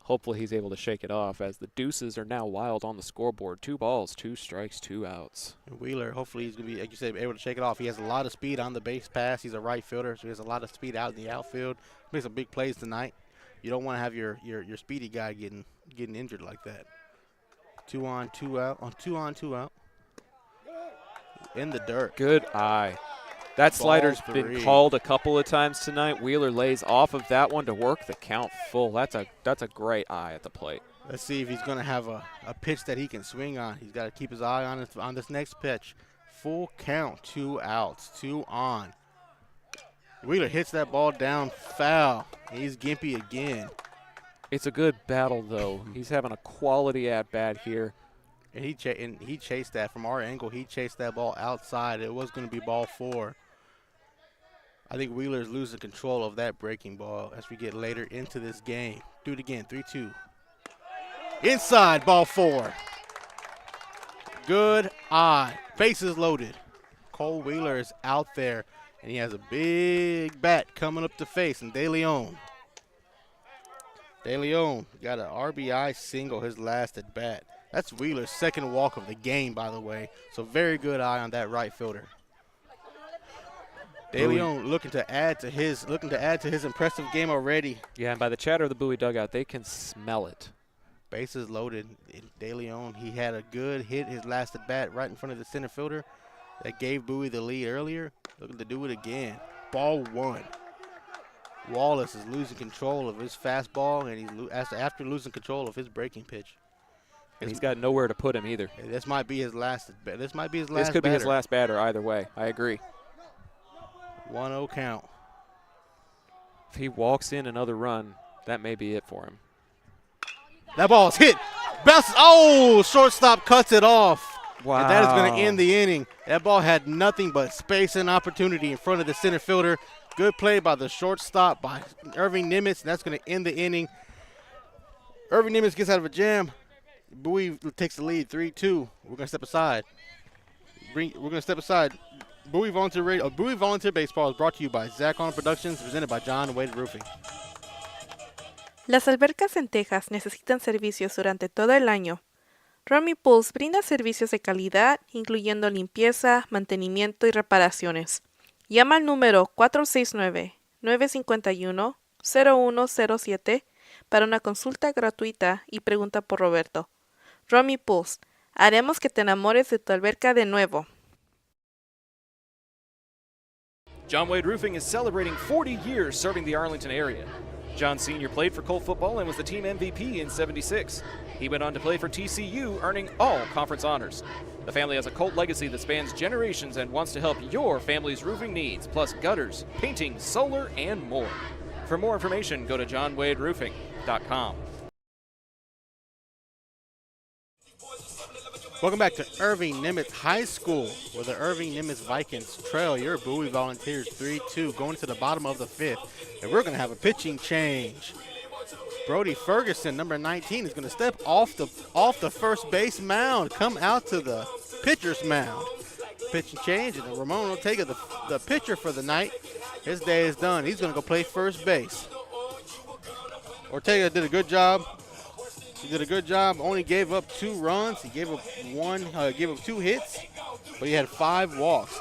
Hopefully he's able to shake it off as the deuces are now wild on the scoreboard. 2 balls, 2 strikes, 2 outs. And Wheeler, hopefully he's going to be, like you said, able to shake it off. He has a lot of speed on the base pass. He's a right fielder, so he has a lot of speed out in the outfield. Makes some big plays tonight. You don't want to have your speedy guy getting injured like that. 2 on, 2 out. 2 on, 2 out. In the dirt. Good eye. That slider's been called a couple of times tonight. Wheeler lays off of that one to work the count full. That's a great eye at the plate. Let's see if he's going to have a pitch that he can swing on. He's got to keep his eye on this next pitch. Full count, 2 outs, 2 on. Wheeler hits that ball down foul. He's gimpy again. It's a good battle, though. He's having a quality at-bat here. And he chased that from our angle. He chased that ball outside. It was going to be ball 4. I think Wheeler's losing control of that breaking ball as we get later into this game. Do it again, 3-2. Inside, ball 4. Good eye. Bases loaded. Cole Wheeler is out there, and he has a big bat coming up to face, and De Leon. De Leon got an RBI single his last at bat. That's Wheeler's second walk of the game, by the way. So very good eye on that right fielder. De Leon looking to add to his impressive game already. Yeah, and by the chatter of the Bowie dugout, they can smell it. Bases loaded. De Leon, he had a good hit his last at bat right in front of the center fielder that gave Bowie the lead earlier. Looking to do it again. Ball 1. Wallace is losing control of his fastball, and he's after losing control of his breaking pitch. And he's got nowhere to put him either. This might be his last. This might be his last. This could be his last batter either way. I agree. 1-0 count. If he walks in another run, that may be it for him. That ball's hit. Bounces. Oh, shortstop cuts it off. Wow. And that is going to end the inning. That ball had nothing but space and opportunity in front of the center fielder. Good play by the shortstop by Irving Nimitz, and that's going to end the inning. Irving Nimitz gets out of a jam. Bowie takes the lead, 3-2. We're going to step aside. We're going to step aside. Bowie Volunteer Baseball is brought to you by Zach Arnold Productions, presented by John Wade Roofing. Las albercas en Texas necesitan servicios durante todo el año. Romy Pools brinda servicios de calidad, incluyendo limpieza, mantenimiento y reparaciones. Llama al número 469-951-0107 para una consulta gratuita y pregunta por Roberto. Romy Pools, haremos que te enamores de tu alberca de nuevo. John Wade Roofing is celebrating 40 years serving the Arlington area. John Sr. played for Colt football and was the team MVP in '76. He went on to play for TCU, earning all conference honors. The family has a Colt legacy that spans generations and wants to help your family's roofing needs, plus gutters, painting, solar, and more. For more information, go to johnwaderoofing.com. Welcome back to Irving Nimitz High School, where the Irving Nimitz Vikings trail your Bowie Volunteers 3-2 going to the bottom of the 5th. And we're going to have a pitching change. Brody Ferguson, number 19, is going to step off the first base mound, come out to the pitcher's mound. Pitching change, and Ramon Ortega, the pitcher for the night, his day is done. He's going to go play first base. Ortega did a good job. He did a good job. Only gave up 2 runs. He gave up 2 hits, but he had 5 walks.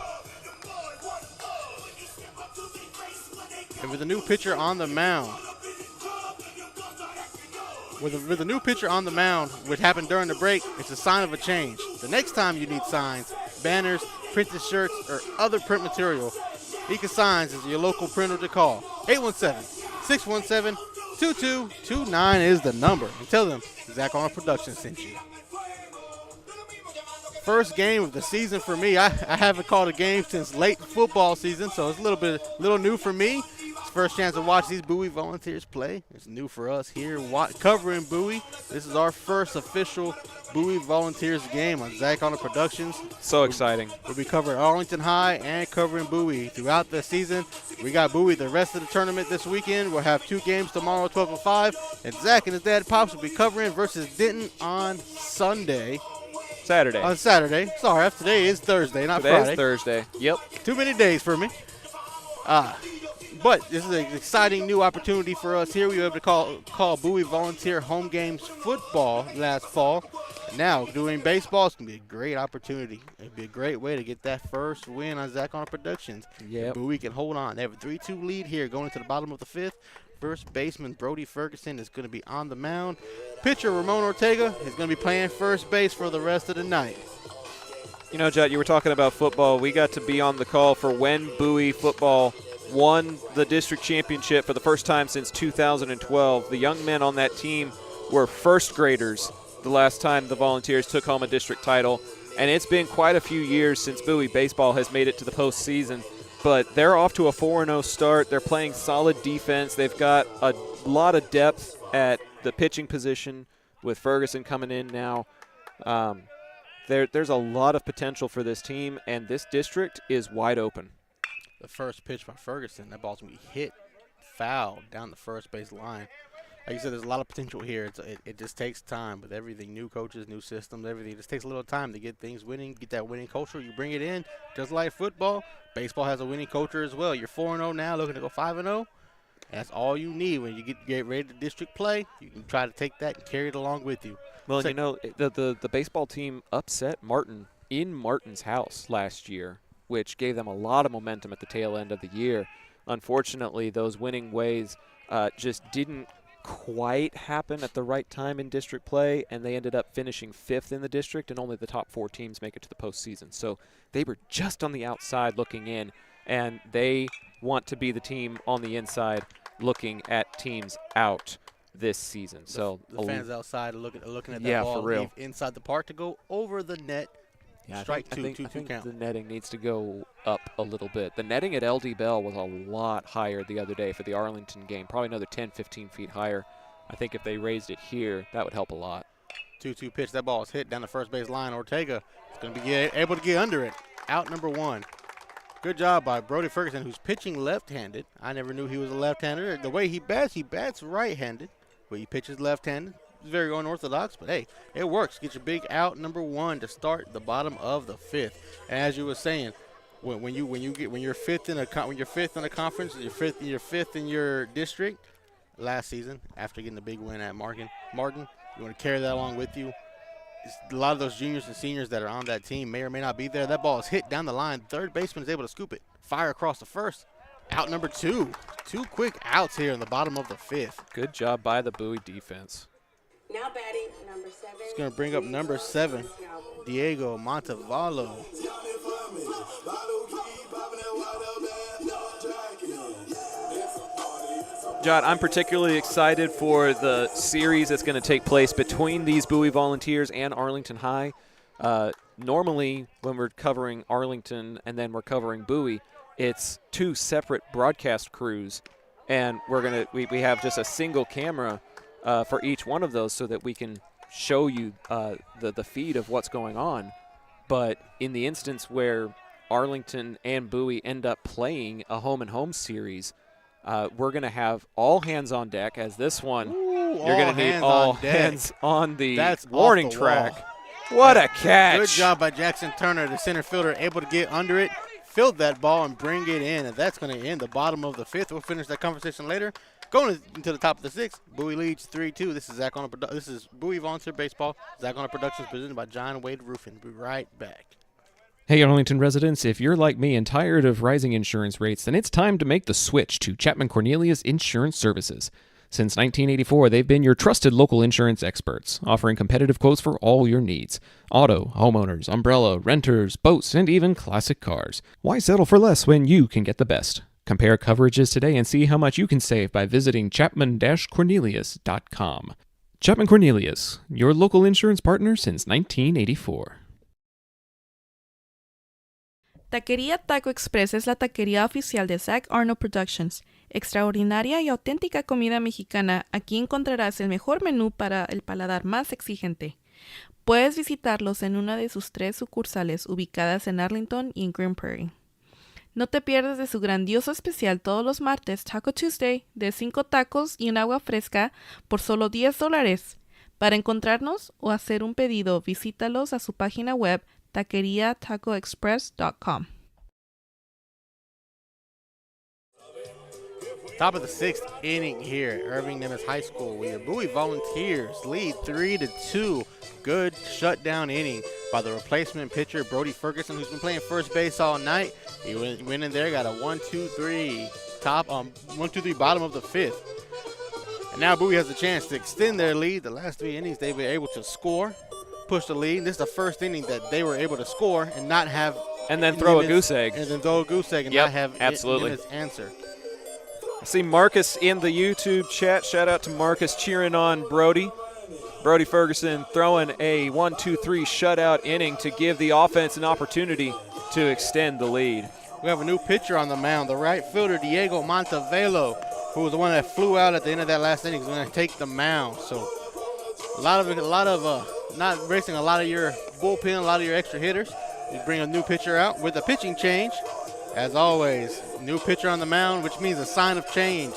And with a new pitcher on the mound, with a new pitcher on the mound, which happened during the break, it's a sign of a change. The next time you need signs, banners, printed shirts, or other print material, Eka Signs is your local printer to call. 817-617-2229 is the number. And tell them Zach Arnold Productions sent you. First game of the season for me. I haven't called a game since late football season, so it's a little new for me. It's first chance to watch these Bowie Volunteers play. It's new for us here covering Bowie. This is our first official Bowie Volunteers game on Zach Arnold Productions. So exciting. We'll be covering Arlington High and covering Bowie throughout the season. We got Bowie the rest of the tournament this weekend. We'll have 2 games tomorrow, 12 and 5. And Zach and his dad Pops will be covering versus Denton on Saturday. On Saturday. Sorry, today is Thursday, not Friday. Today is Thursday. Yep. Too many days for me. But this is an exciting new opportunity for us here. We were able to call Bowie Volunteer home games football last fall. Now, doing baseball is going to be a great opportunity. It'd be a great way to get that first win on Zach Arnold Productions. Yeah. Bowie can hold on. They have a 3-2 lead here going to the bottom of the 5th. First baseman Brody Ferguson is going to be on the mound. Pitcher Ramon Ortega is going to be playing first base for the rest of the night. You know, Jet, you were talking about football. We got to be on the call for when Bowie football won the district championship for the first time since 2012. The young men on that team were first graders the last time the Volunteers took home a district title. And it's been quite a few years since Bowie baseball has made it to the postseason. But they're off to a 4-0 start. They're playing solid defense. They've got a lot of depth at the pitching position with Ferguson coming in now. There's a lot of potential for this team, and this district is wide open. The first pitch by Ferguson, that ball's going to be hit foul down the first base line. Like you said, there's a lot of potential here. It just takes time with everything, new coaches, new systems, everything. It just takes a little time to get things winning, get that winning culture. You bring it in, just like football. Baseball has a winning culture as well. You're 4-0 now, looking to go 5-0. That's all you need when you get ready to district play. You can try to take that and carry it along with you. Well, you know, the baseball team upset Martin in Martin's house last year, which gave them a lot of momentum at the tail end of the year. Unfortunately, those winning ways just didn't quite happen at the right time in district play, and they ended up finishing 5th in the district, and only the top 4 teams make it to the postseason. So they were just on the outside looking in, and they want to be the team on the inside looking at teams out this season. So the fans outside are looking at that yeah, ball for real. leave inside the park to go over the net. Yeah, Strike I think count. the netting needs to go up a little bit. The netting at LD Bell was a lot higher the other day for the Arlington game, probably another 10, 15 feet higher. I think if they raised it here, that would help a lot. 2-2 pitch. That ball is hit down the first base line. Ortega is going to be able to get under it. Out number 1. Good job by Brody Ferguson, who's pitching left-handed. I never knew he was a left-hander. The way he bats right-handed, but he pitches left-handed. It's very unorthodox, but hey, it works. Get your big out number 1 to start the bottom of the 5th. And as you were saying, when you're fifth in a conference, you're fifth in your district. Last season, after getting the big win at Martin, you want to carry that along with you. A lot of those juniors and seniors that are on that team may or may not be there. That ball is hit down the line. Third baseman is able to scoop it. Fire across the first. Out number 2. 2 quick outs here in the bottom of the 5th. Good job by the Bowie defense. Now batting number 7. It's going to bring up number 7, Diego Montevallo. John, I'm particularly excited for the series that's going to take place between these Bowie Volunteers and Arlington High. Normally, when we're covering Arlington and then we're covering Bowie, it's 2 separate broadcast crews, and we have just a single camera for each one of those so that we can show you the feed of what's going on. But in the instance where Arlington and Bowie end up playing a home-and-home series, we're going to have all hands on deck, as this one, you're going to need all hands on the warning track. What a catch. Good job by Jackson Turner, the center fielder, able to get under it, field that ball, and bring it in. And that's going to end the bottom of the 5th. We'll finish that conversation later. Going into the top of the 6th, Bowie leads 3-2. This is Bowie Volunteer Baseball. Zach on Productions presented by John Wade Roofing. Be right back. Hey, Arlington residents, if you're like me and tired of rising insurance rates, then it's time to make the switch to Chapman Cornelius Insurance Services. Since 1984, they've been your trusted local insurance experts, offering competitive quotes for all your needs. Auto, homeowners, umbrella, renters, boats, and even classic cars. Why settle for less when you can get the best? Compare coverages today and see how much you can save by visiting chapman-cornelius.com. Chapman Cornelius, your local insurance partner since 1984. Taquería Taco Express es la taquería oficial de Zach Arnold Productions. Extraordinaria y auténtica comida mexicana, aquí encontrarás el mejor menú para el paladar más exigente. Puedes visitarlos en una de sus 3 sucursales ubicadas en Arlington y en Green Prairie. No te pierdas de su grandioso especial todos los martes, Taco Tuesday, de 5 tacos y un agua fresca por solo $10. Para encontrarnos o hacer un pedido, visítalos a su página web taqueriatacoexpress.com. Top of the 6th inning here at Irving Nimitz High School, where your Bowie Volunteers lead 3-2. Good shutdown inning by the replacement pitcher, Brody Ferguson, who's been playing first base all night. He went in there, got a 1-2-3 bottom of the 5th. And now Bowie has a chance to extend their lead. The last 3 innings, they've been able to score, push the lead. This is the first inning that they were able to score and not have and then throw a goose egg. And then throw a goose egg and not have absolutely Nimitz answer. I see Marcus in the YouTube chat. Shout out to Marcus cheering on Brody. Brody Ferguson throwing a 1-2-3 shutout inning to give the offense an opportunity to extend the lead. We have a new pitcher on the mound, the right fielder Diego Montevallo, who was the one that flew out at the end of that last inning. He's going to take the mound. So a lot of not racing a lot of your bullpen, a lot of your extra hitters. You bring a new pitcher out with a pitching change. As always, new pitcher on the mound, which means a sign of change.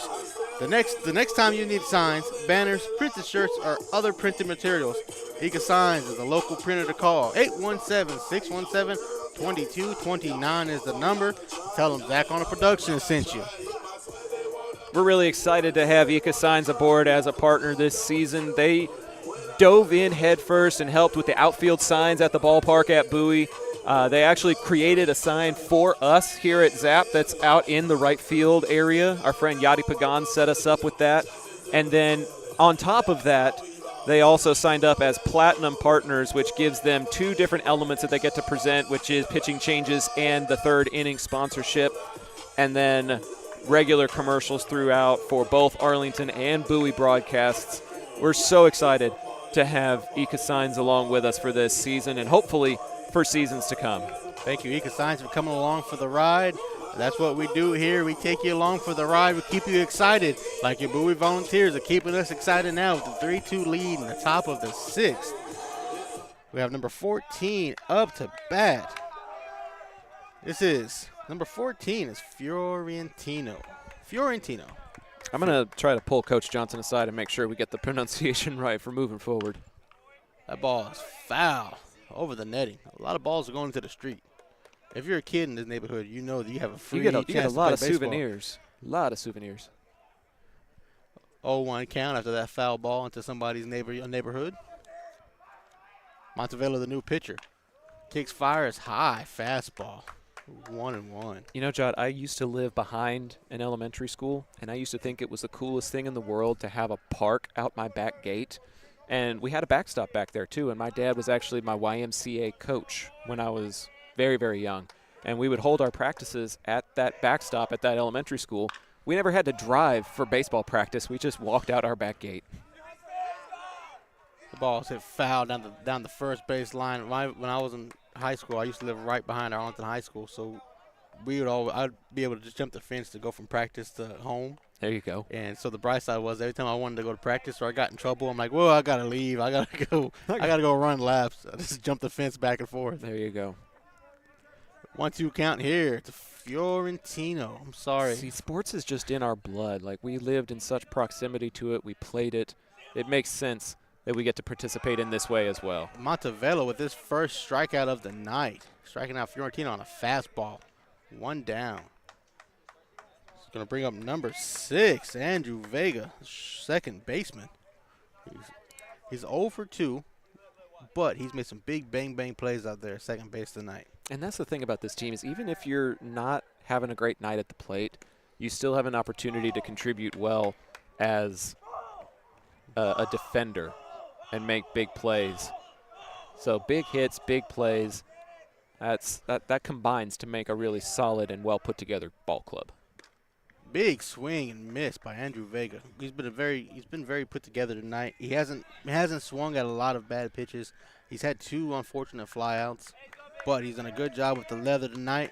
The next time you need signs, banners, printed shirts, or other printed materials, Ika Signs is a local printer to call. 817-617-2229 is the number. Tell them Zach on a Production sent you. We're really excited to have Ika Signs aboard as a partner this season. They dove in headfirst and helped with the outfield signs at the ballpark at Bowie. They actually created a sign for us here at ZAP that's out in the right field area. Our friend Yadi Pagan set us up with that. And then on top of that, they also signed up as platinum partners, which gives them 2 different elements that they get to present, which is pitching changes and the third inning sponsorship, and then regular commercials throughout for both Arlington and Bowie broadcasts. We're so excited to have Eka Signs along with us for this season and hopefully for seasons to come. Thank you, Eka Signs, for coming along for the ride. That's what we do here. We take you along for the ride. We keep you excited, like your Bowie Volunteers are keeping us excited now with the 3-2 lead in the top of the 6th. We have number 14 up to bat. Number 14 is Fiorentino. I'm going to try to pull Coach Johnson aside and make sure we get the pronunciation right for moving forward. That ball is foul over the netting. A lot of balls are going into the street. If you're a kid in this neighborhood, you know that you have a free chance to play a lot of baseball. souvenirs. A lot of souvenirs. 0-1 count after that foul ball into somebody's neighborhood. Montevelo, the new pitcher. Kicks, fires high, fastball. 1-1. You know, Jod, I used to live behind an elementary school, and I used to think it was the coolest thing in the world to have a park out my back gate. And we had a backstop back there, too, and my dad was actually my YMCA coach when I was very, very young. And we would hold our practices at that backstop at that elementary school. We never had to drive for baseball practice. We just walked out our back gate. The ball's hit foul down the first base line. When I was in high school, I used to live right behind Arlington High School, so I'd be able to just jump the fence to go from practice to home. There you go. And so the bright side was every time I wanted to go to practice or I got in trouble, I'm like, well, I gotta leave. I gotta go run laps. I just jump the fence back and forth. There you go. 1-2 count here to Fiorentino. I'm sorry. See, sports is just in our blood. Like, we lived in such proximity to it. We played it. It makes sense that we get to participate in this way as well. Montevelo with his first strikeout of the night. Striking out Fiorentino on a fastball. 1 down. He's going to bring up number 6, Andrew Vega, second baseman. He's 0 for 2, but he's made some big bang-bang plays out there at second base tonight. And that's the thing about this team is even if you're not having a great night at the plate, you still have an opportunity to contribute well as a defender and make big plays. So big hits, big plays, that combines to make a really solid and well put together ball club. Big swing and miss by Andrew Vega. He's been very put together tonight. He hasn't swung at a lot of bad pitches. He's had 2 unfortunate flyouts, but he's done a good job with the leather tonight.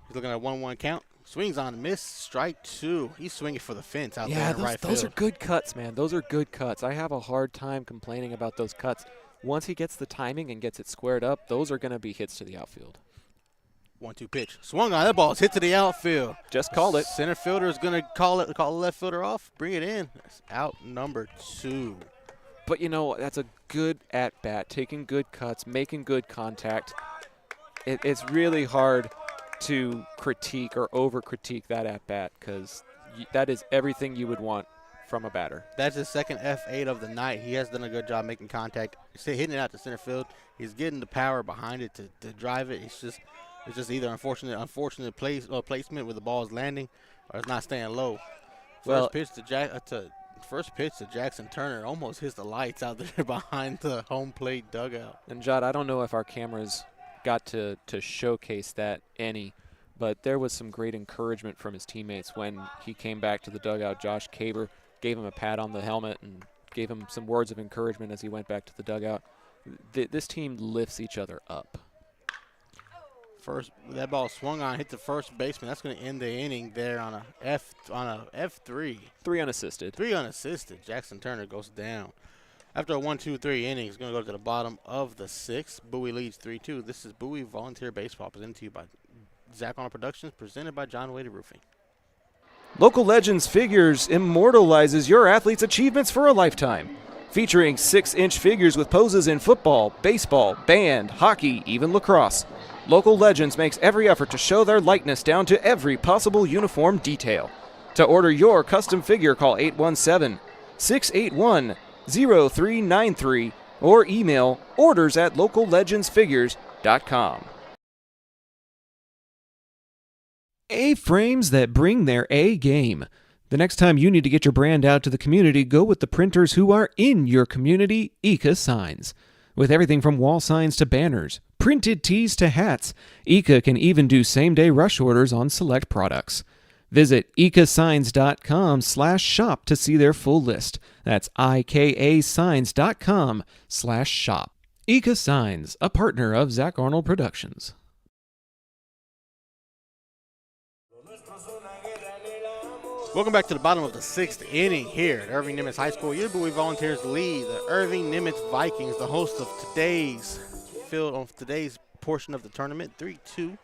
He's looking at a 1-1 count. Swings on a miss, strike 2. He's swinging for the fence out there in right field. Those are good cuts, man. Those are good cuts. I have a hard time complaining about those cuts. Once he gets the timing and gets it squared up, those are going to be hits to the outfield. 1-2 pitch. Swung on. That ball's hit to the outfield. Just called it. Center fielder is going to call the left fielder off. Bring it in. That's out number 2. But, you know, that's a good at-bat, taking good cuts, making good contact. It's really hard to critique or over-critique that at-bat because that is everything you would want from a batter. That's his second F8 of the night. He has done a good job making contact. He's hitting it out to center field. He's getting the power behind it to drive it. It's just either unfortunate placement where the ball is landing or it's not staying low. First pitch to Jackson Turner almost hits the lights out there behind the home plate dugout. And, Jod, I don't know if our cameras got to showcase that any, but there was some great encouragement from his teammates when he came back to the dugout. Josh Caber gave him a pat on the helmet and gave him some words of encouragement as he went back to the dugout. This team lifts each other up. That ball swung on, hit the first baseman. That's going to end the inning there on a F3. 3 unassisted. 3 unassisted. Jackson Turner goes down. After a 1-2-3 inning, he's going to go to the bottom of the 6th. Bowie leads 3-2. This is Bowie Volunteer Baseball, presented to you by Zach Arnold Productions, presented by John Wade Roofing. Local Legends Figures immortalizes your athlete's achievements for a lifetime. Featuring 6-inch figures with poses in football, baseball, band, hockey, even lacrosse. Local Legends makes every effort to show their likeness down to every possible uniform detail. To order your custom figure, call 817-681-0393 or email orders@locallegendsfigures.com. A-frames that bring their A game. The next time you need to get your brand out to the community, go with the printers who are in your community, Ika Signs. With everything from wall signs to banners, printed tees to hats, Ika can even do same-day rush orders on select products. Visit ikasigns.com/shop to see their full list. That's ikasigns.com/shop. Ika Signs, a partner of Zach Arnold Productions. Welcome back to the bottom of the 6th inning here at Irving Nimitz High School. Your Bowie Volunteers lead the Irving Nimitz Vikings, the host of today's portion of the tournament, 3-2.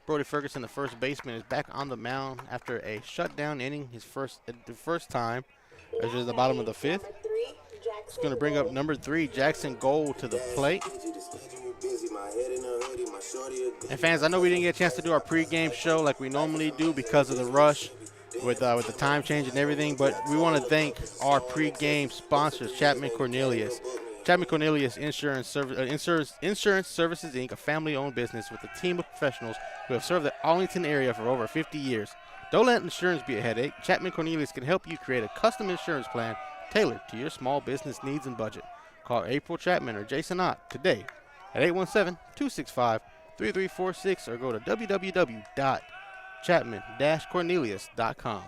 Brody Ferguson, the first baseman, is back on the mound after a shutdown inning, the first time. This is the bottom of the 5th. It's going to bring up number 3, Jackson Gold, to the plate. And fans, I know we didn't get a chance to do our pregame show like we normally do because of the rush with the time change and everything, but we want to thank our pregame sponsors, Chapman Cornelius. Chapman Cornelius Insurance Services, Inc., a family-owned business with a team of professionals who have served the Arlington area for over 50 years. Don't let insurance be a headache. Chapman Cornelius can help you create a custom insurance plan tailored to your small business needs and budget. Call April Chapman or Jason Ott today at 817-265-3346 or go to www.chapman-cornelius.com.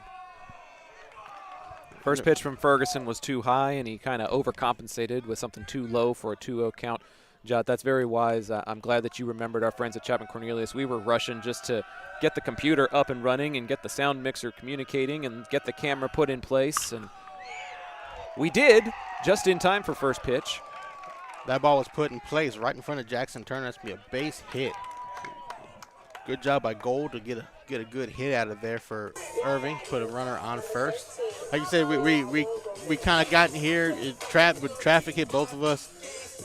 First pitch from Ferguson was too high, and he kind of overcompensated with something too low for a 2-0 count. Jot, that's very wise. I'm glad that you remembered our friends at Chapman Cornelius. We were rushing just to get the computer up and running and get the sound mixer communicating and get the camera put in place, and we did just in time for first pitch. That ball was put in place right in front of Jackson Turner. That's going to be a base hit. Good job by Gold to get a good hit out of there for Irving. Put a runner on first. Like you said, we kind of got in here. With traffic hit both of us.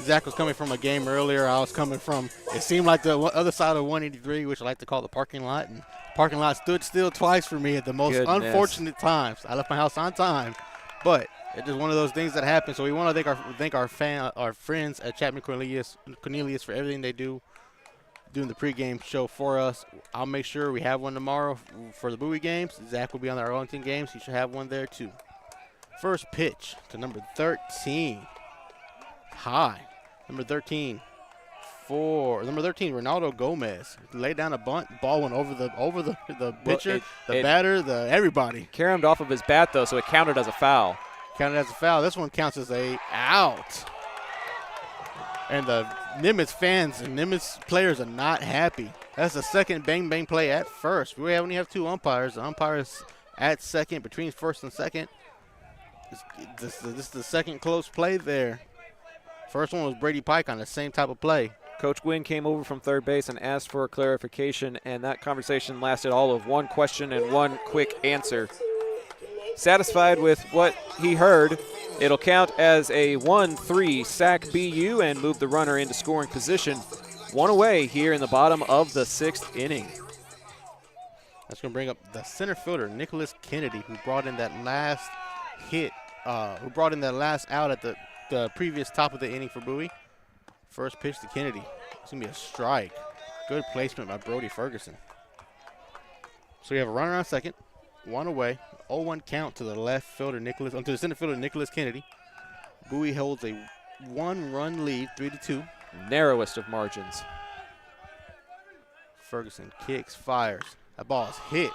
Zach was coming from a game earlier. I was coming from, it seemed like the other side of 183, which I like to call the parking lot. And the parking lot stood still twice for me at the most unfortunate times. I left my house on time, but it's just one of those things that happen. So we want to thank our friends at Chapman Cornelius for everything they do, doing the pregame show for us. I'll make sure we have one tomorrow for the Bowie games. Zach will be on the Arlington games. He should have one there too. First pitch to number 13. High. Number 13, Ronaldo Gomez. Laid down a bunt. Ball went over the pitcher, batter, everybody. Caromed off of his bat, though, so it counted as a foul. This one counts as a out. And the Nimitz fans and Nimitz players are not happy. That's the second bang-bang play at first. We only have 2 umpires. The umpire is at second, between first and second. This is the second close play there. First one was Brady Pike on the same type of play. Coach Gwynn came over from third base and asked for a clarification, and that conversation lasted all of one question and one quick answer. Satisfied with what he heard, it'll count as a 1-3 sack BU and move the runner into scoring position. One away here in the bottom of the 6th inning. That's going to bring up the center fielder, Nicholas Kennedy, who brought in that last out at the previous top of the inning for Bowie. First pitch to Kennedy. It's going to be a strike. Good placement by Brody Ferguson. So we have a runner on second, one away, 0-1 count to the the center fielder Nicholas Kennedy. Bowie holds a 1-run lead, 3-2. Narrowest of margins. Ferguson kicks, fires. That ball is hit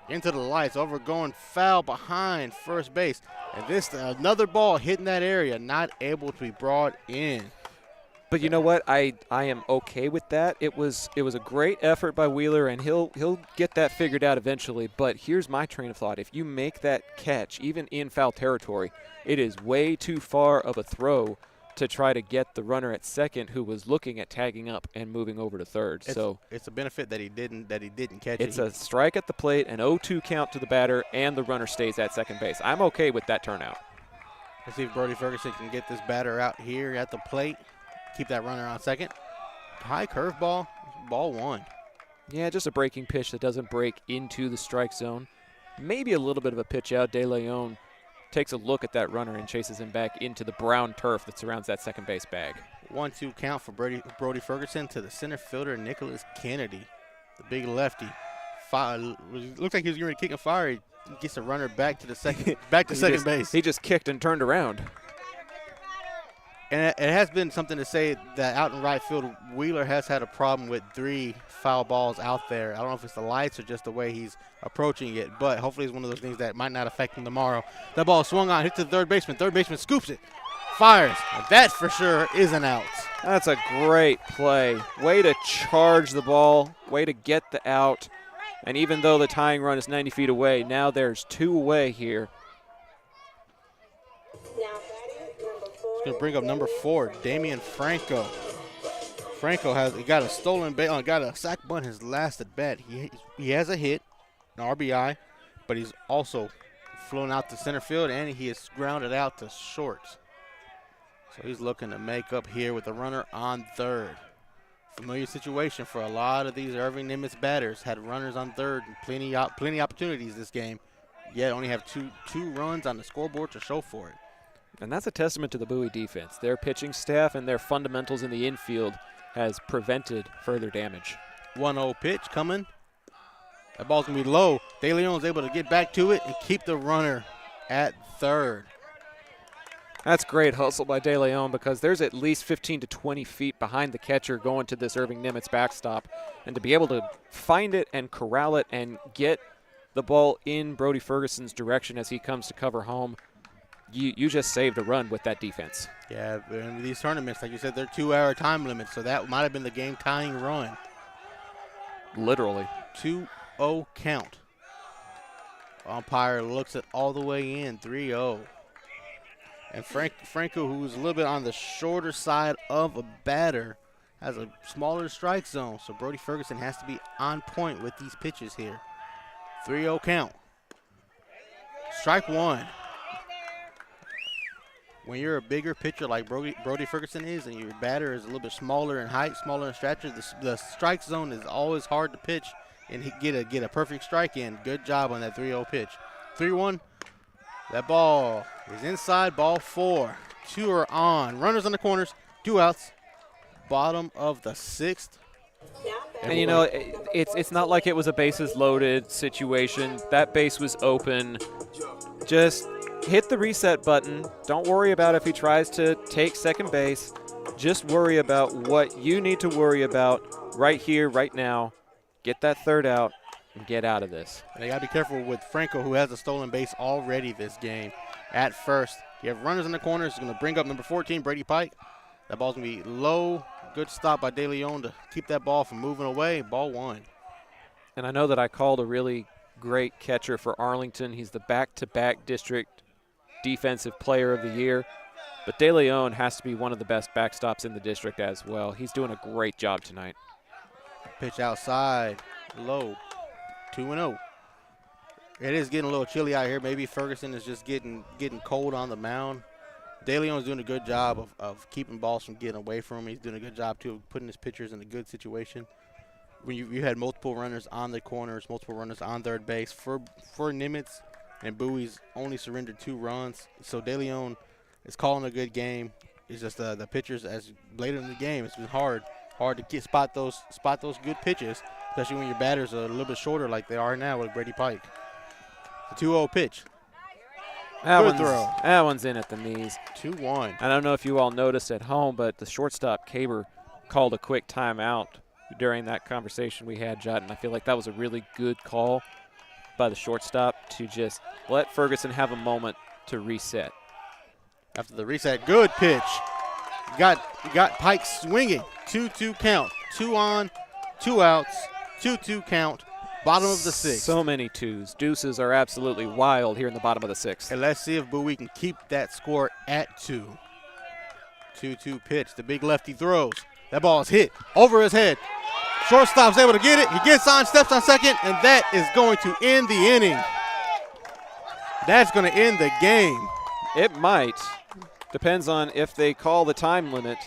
into the lights, going foul behind first base. And another ball hitting that area, not able to be brought in. But you know what? I am okay with that. It was a great effort by Wheeler, and he'll get that figured out eventually. But here's my train of thought. If you make that catch, even in foul territory, it is way too far of a throw to try to get the runner at second, who was looking at tagging up and moving over to third. It's a benefit that he didn't catch it. It's a strike at the plate, an 0-2 count to the batter, and the runner stays at second base. I'm okay with that turnout. Let's see if Brody Ferguson can get this batter out here at the plate. Keep that runner on second. High curveball, ball 1. Yeah, just a breaking pitch that doesn't break into the strike zone. Maybe a little bit of a pitch out. De Leon takes a look at that runner and chases him back into the brown turf that surrounds that second base bag. 1-2 count for Brody Ferguson to the center fielder, Nicholas Kennedy, the big lefty. Looks like he was going to kick and fire. He gets the runner back to second base. He just kicked and turned around. And it has been something to say that out in right field, Wheeler has had a problem with 3 foul balls out there. I don't know if it's the lights or just the way he's approaching it, but hopefully it's one of those things that might not affect him tomorrow. That ball swung on, hit to the third baseman. Third baseman scoops it, fires. That for sure is an out. That's a great play. Way to charge the ball, way to get the out. And even though the tying run is 90 feet away, now there's 2 away here. It's going to bring up number 4, Damian Franco. Franco got a stolen base, got a sac bunt his last at bat. He has a hit, an RBI, but he's also flown out to center field and he is grounded out to short. So he's looking to make up here with the runner on third. Familiar situation for a lot of these Irving Nimitz batters. Had runners on third and plenty opportunities this game. Yet only have two runs on the scoreboard to show for it. And that's a testament to the Bowie defense. Their pitching staff and their fundamentals in the infield has prevented further damage. 1-0 pitch coming. That ball's going to be low. De Leon's able to get back to it and keep the runner at third. That's great hustle by De Leon because there's at least 15 to 20 feet behind the catcher going to this Irving Nimitz backstop. And to be able to find it and corral it and get the ball in Brody Ferguson's direction as he comes to cover home, you just saved a run with that defense. Yeah, in these tournaments, like you said, they're 2-hour time limits, so that might have been the game-tying run. Literally. 2-0 count. Umpire looks it all the way in, 3-0. And Franco, who's a little bit on the shorter side of a batter, has a smaller strike zone, so Brody Ferguson has to be on point with these pitches here. 3-0 count. Strike one. When you're a bigger pitcher like Brody Ferguson is and your batter is a little bit smaller in height, smaller in stature, the strike zone is always hard to pitch and get a perfect strike in. Good job on that 3-0 pitch. 3-1. That ball is inside, ball 4. 2 are on. Runners on the corners, 2 outs. Bottom of the 6th. And you know, it's not like it was a bases loaded situation. That base was open. Just hit the reset button. Don't worry about if he tries to take second base. Just worry about what you need to worry about right here, right now. Get that third out and get out of this. And they got to be careful with Franco, who has a stolen base already this game. At first, you have runners in the corners. It's going to bring up number 14, Brady Pike. That ball's going to be low. Good stop by De Leon to keep that ball from moving away. Ball 1. And I know that I called a really great catcher for Arlington. He's the back-to-back district defensive player of the year. But De Leon has to be one of the best backstops in the district as well. He's doing a great job tonight. Pitch outside, low, 2-0. It is getting a little chilly out here. Maybe Ferguson is just getting cold on the mound. De Leon's doing a good job of keeping balls from getting away from him. He's doing a good job, too, of putting his pitchers in a good situation. When you had multiple runners on the corners, multiple runners on third base. For Nimitz and Bowie's only surrendered 2 runs. So De Leon is calling a good game. It's just the pitchers, as later in the game, it's been hard to spot those good pitches, especially when your batters are a little bit shorter like they are now with Brady Pike. The 2-0 pitch. Good throw. That one's in at the knees. 2-1. I don't know if you all noticed at home, but the shortstop, Caber, called a quick timeout during that conversation we had, Judd, and I feel like that was a really good call by the shortstop to just let Ferguson have a moment to reset. After the reset, good pitch. You got Pike swinging. 2-2 count. 2 on, 2 outs, 2-2 count. Bottom of the 6th. So many twos. Deuces are absolutely wild here in the bottom of the 6th. And let's see if Bowie can keep that score at 2. 2-2 pitch. The big lefty throws. That ball is hit over his head. Shortstop's able to get it. He gets on, steps on second, and that is going to end the inning. That's going to end the game. It might. Depends on if they call the time limit.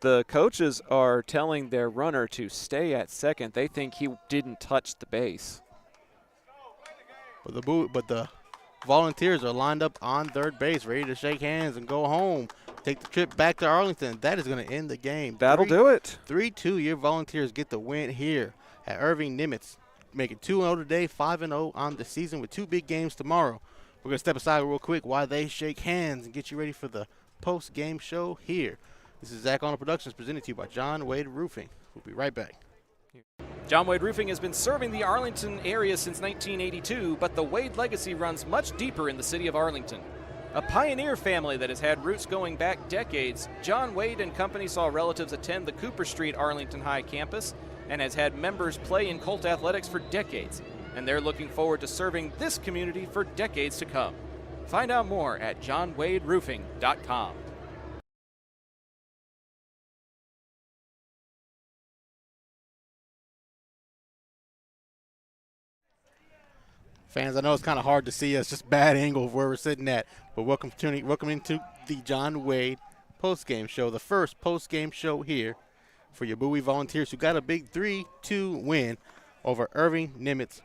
The coaches are telling their runner to stay at second. They think he didn't touch the base. But the Volunteers are lined up on third base, ready to shake hands and go home. Take the trip back to Arlington. That is going to end the game. That'll do it. 3-2. Your Volunteers get the win here at Irving Nimitz. Making 2-0 today, 5-0 on the season with 2 big games tomorrow. We're going to step aside real quick while they shake hands and get you ready for the post-game show here. This is Zach Arnold Productions presented to you by John Wade Roofing. We'll be right back. John Wade Roofing has been serving the Arlington area since 1982, but the Wade legacy runs much deeper in the city of Arlington. A pioneer family that has had roots going back decades, John Wade and Company saw relatives attend the Cooper Street Arlington High campus and has had members play in Colt athletics for decades, and they're looking forward to serving this community for decades to come. Find out more at johnwaderoofing.com. Fans, I know it's kind of hard to see us, just bad angle of where we're sitting at, but welcome into the John Wade postgame show, the first postgame show here for your Bowie Volunteers who got a big 3-2 win over Irving Nimitz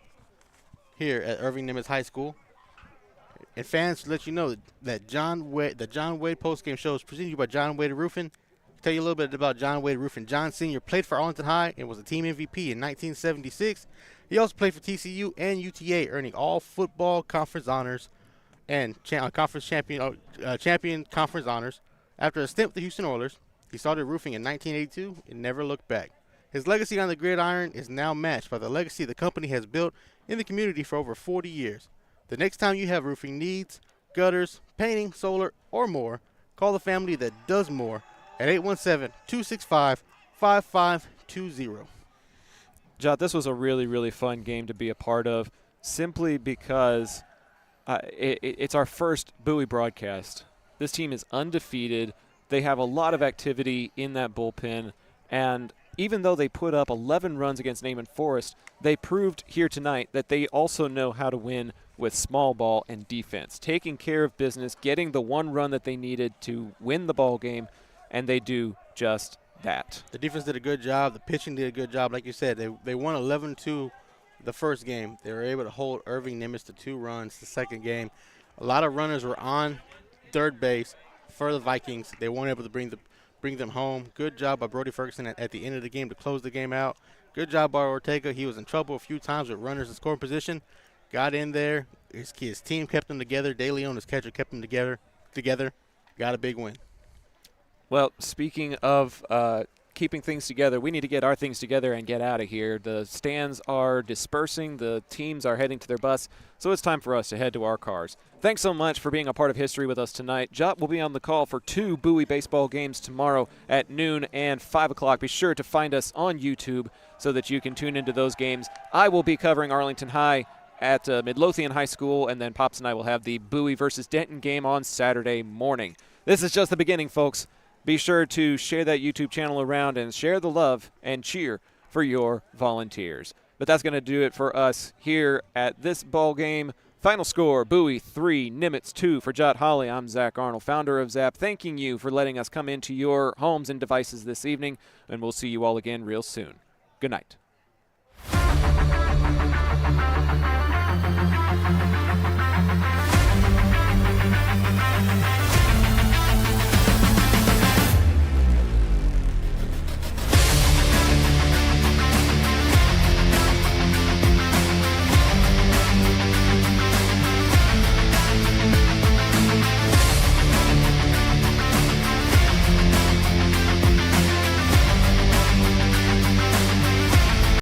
here at Irving Nimitz High School. And fans, to let you know that the John Wade postgame show is presented to you by John Wade Roofing. Tell you a little bit about John Wade Roofing. John Sr. played for Arlington High and was a team MVP in 1976. He also played for TCU and UTA, earning all football conference honors and champion conference honors. After a stint with the Houston Oilers, he started roofing in 1982 and never looked back. His legacy on the gridiron is now matched by the legacy the company has built in the community for over 40 years. The next time you have roofing needs, gutters, painting, solar, or more, call the family that does more at 817-265-5520. Jot, this was a really, really fun game to be a part of, simply because it's our first Bowie broadcast. This team is undefeated. They have a lot of activity in that bullpen, and even though they put up 11 runs against Naaman Forest, they proved here tonight that they also know how to win with small ball and defense, taking care of business, getting the one run that they needed to win the ball game, and they do just that. The defense did a good job. The pitching did a good job. Like you said, they won 11-2 the first game. They were able to hold Irving Nimitz to 2 runs the second game. A lot of runners were on third base for the Vikings. They weren't able to bring them home. Good job by Brody Ferguson at the end of the game to close the game out. Good job by Ortega. He was in trouble a few times with runners in scoring position. Got in there. His team kept them together. De Leon, his catcher, kept them together. Got a big win. Well, speaking of keeping things together, we need to get our things together and get out of here. The stands are dispersing. The teams are heading to their bus. So it's time for us to head to our cars. Thanks so much for being a part of history with us tonight. Jot will be on the call for 2 Bowie baseball games tomorrow at noon and 5 o'clock. Be sure to find us on YouTube so that you can tune into those games. I will be covering Arlington High at Midlothian High School, and then Pops and I will have the Bowie versus Denton game on Saturday morning. This is just the beginning, folks. Be sure to share that YouTube channel around and share the love and cheer for your Volunteers. But that's going to do it for us here at this ball game. Final score, Bowie 3, Nimitz 2. For Jot Holly, I'm Zach Arnold, founder of Zap, thanking you for letting us come into your homes and devices this evening, and we'll see you all again real soon. Good night.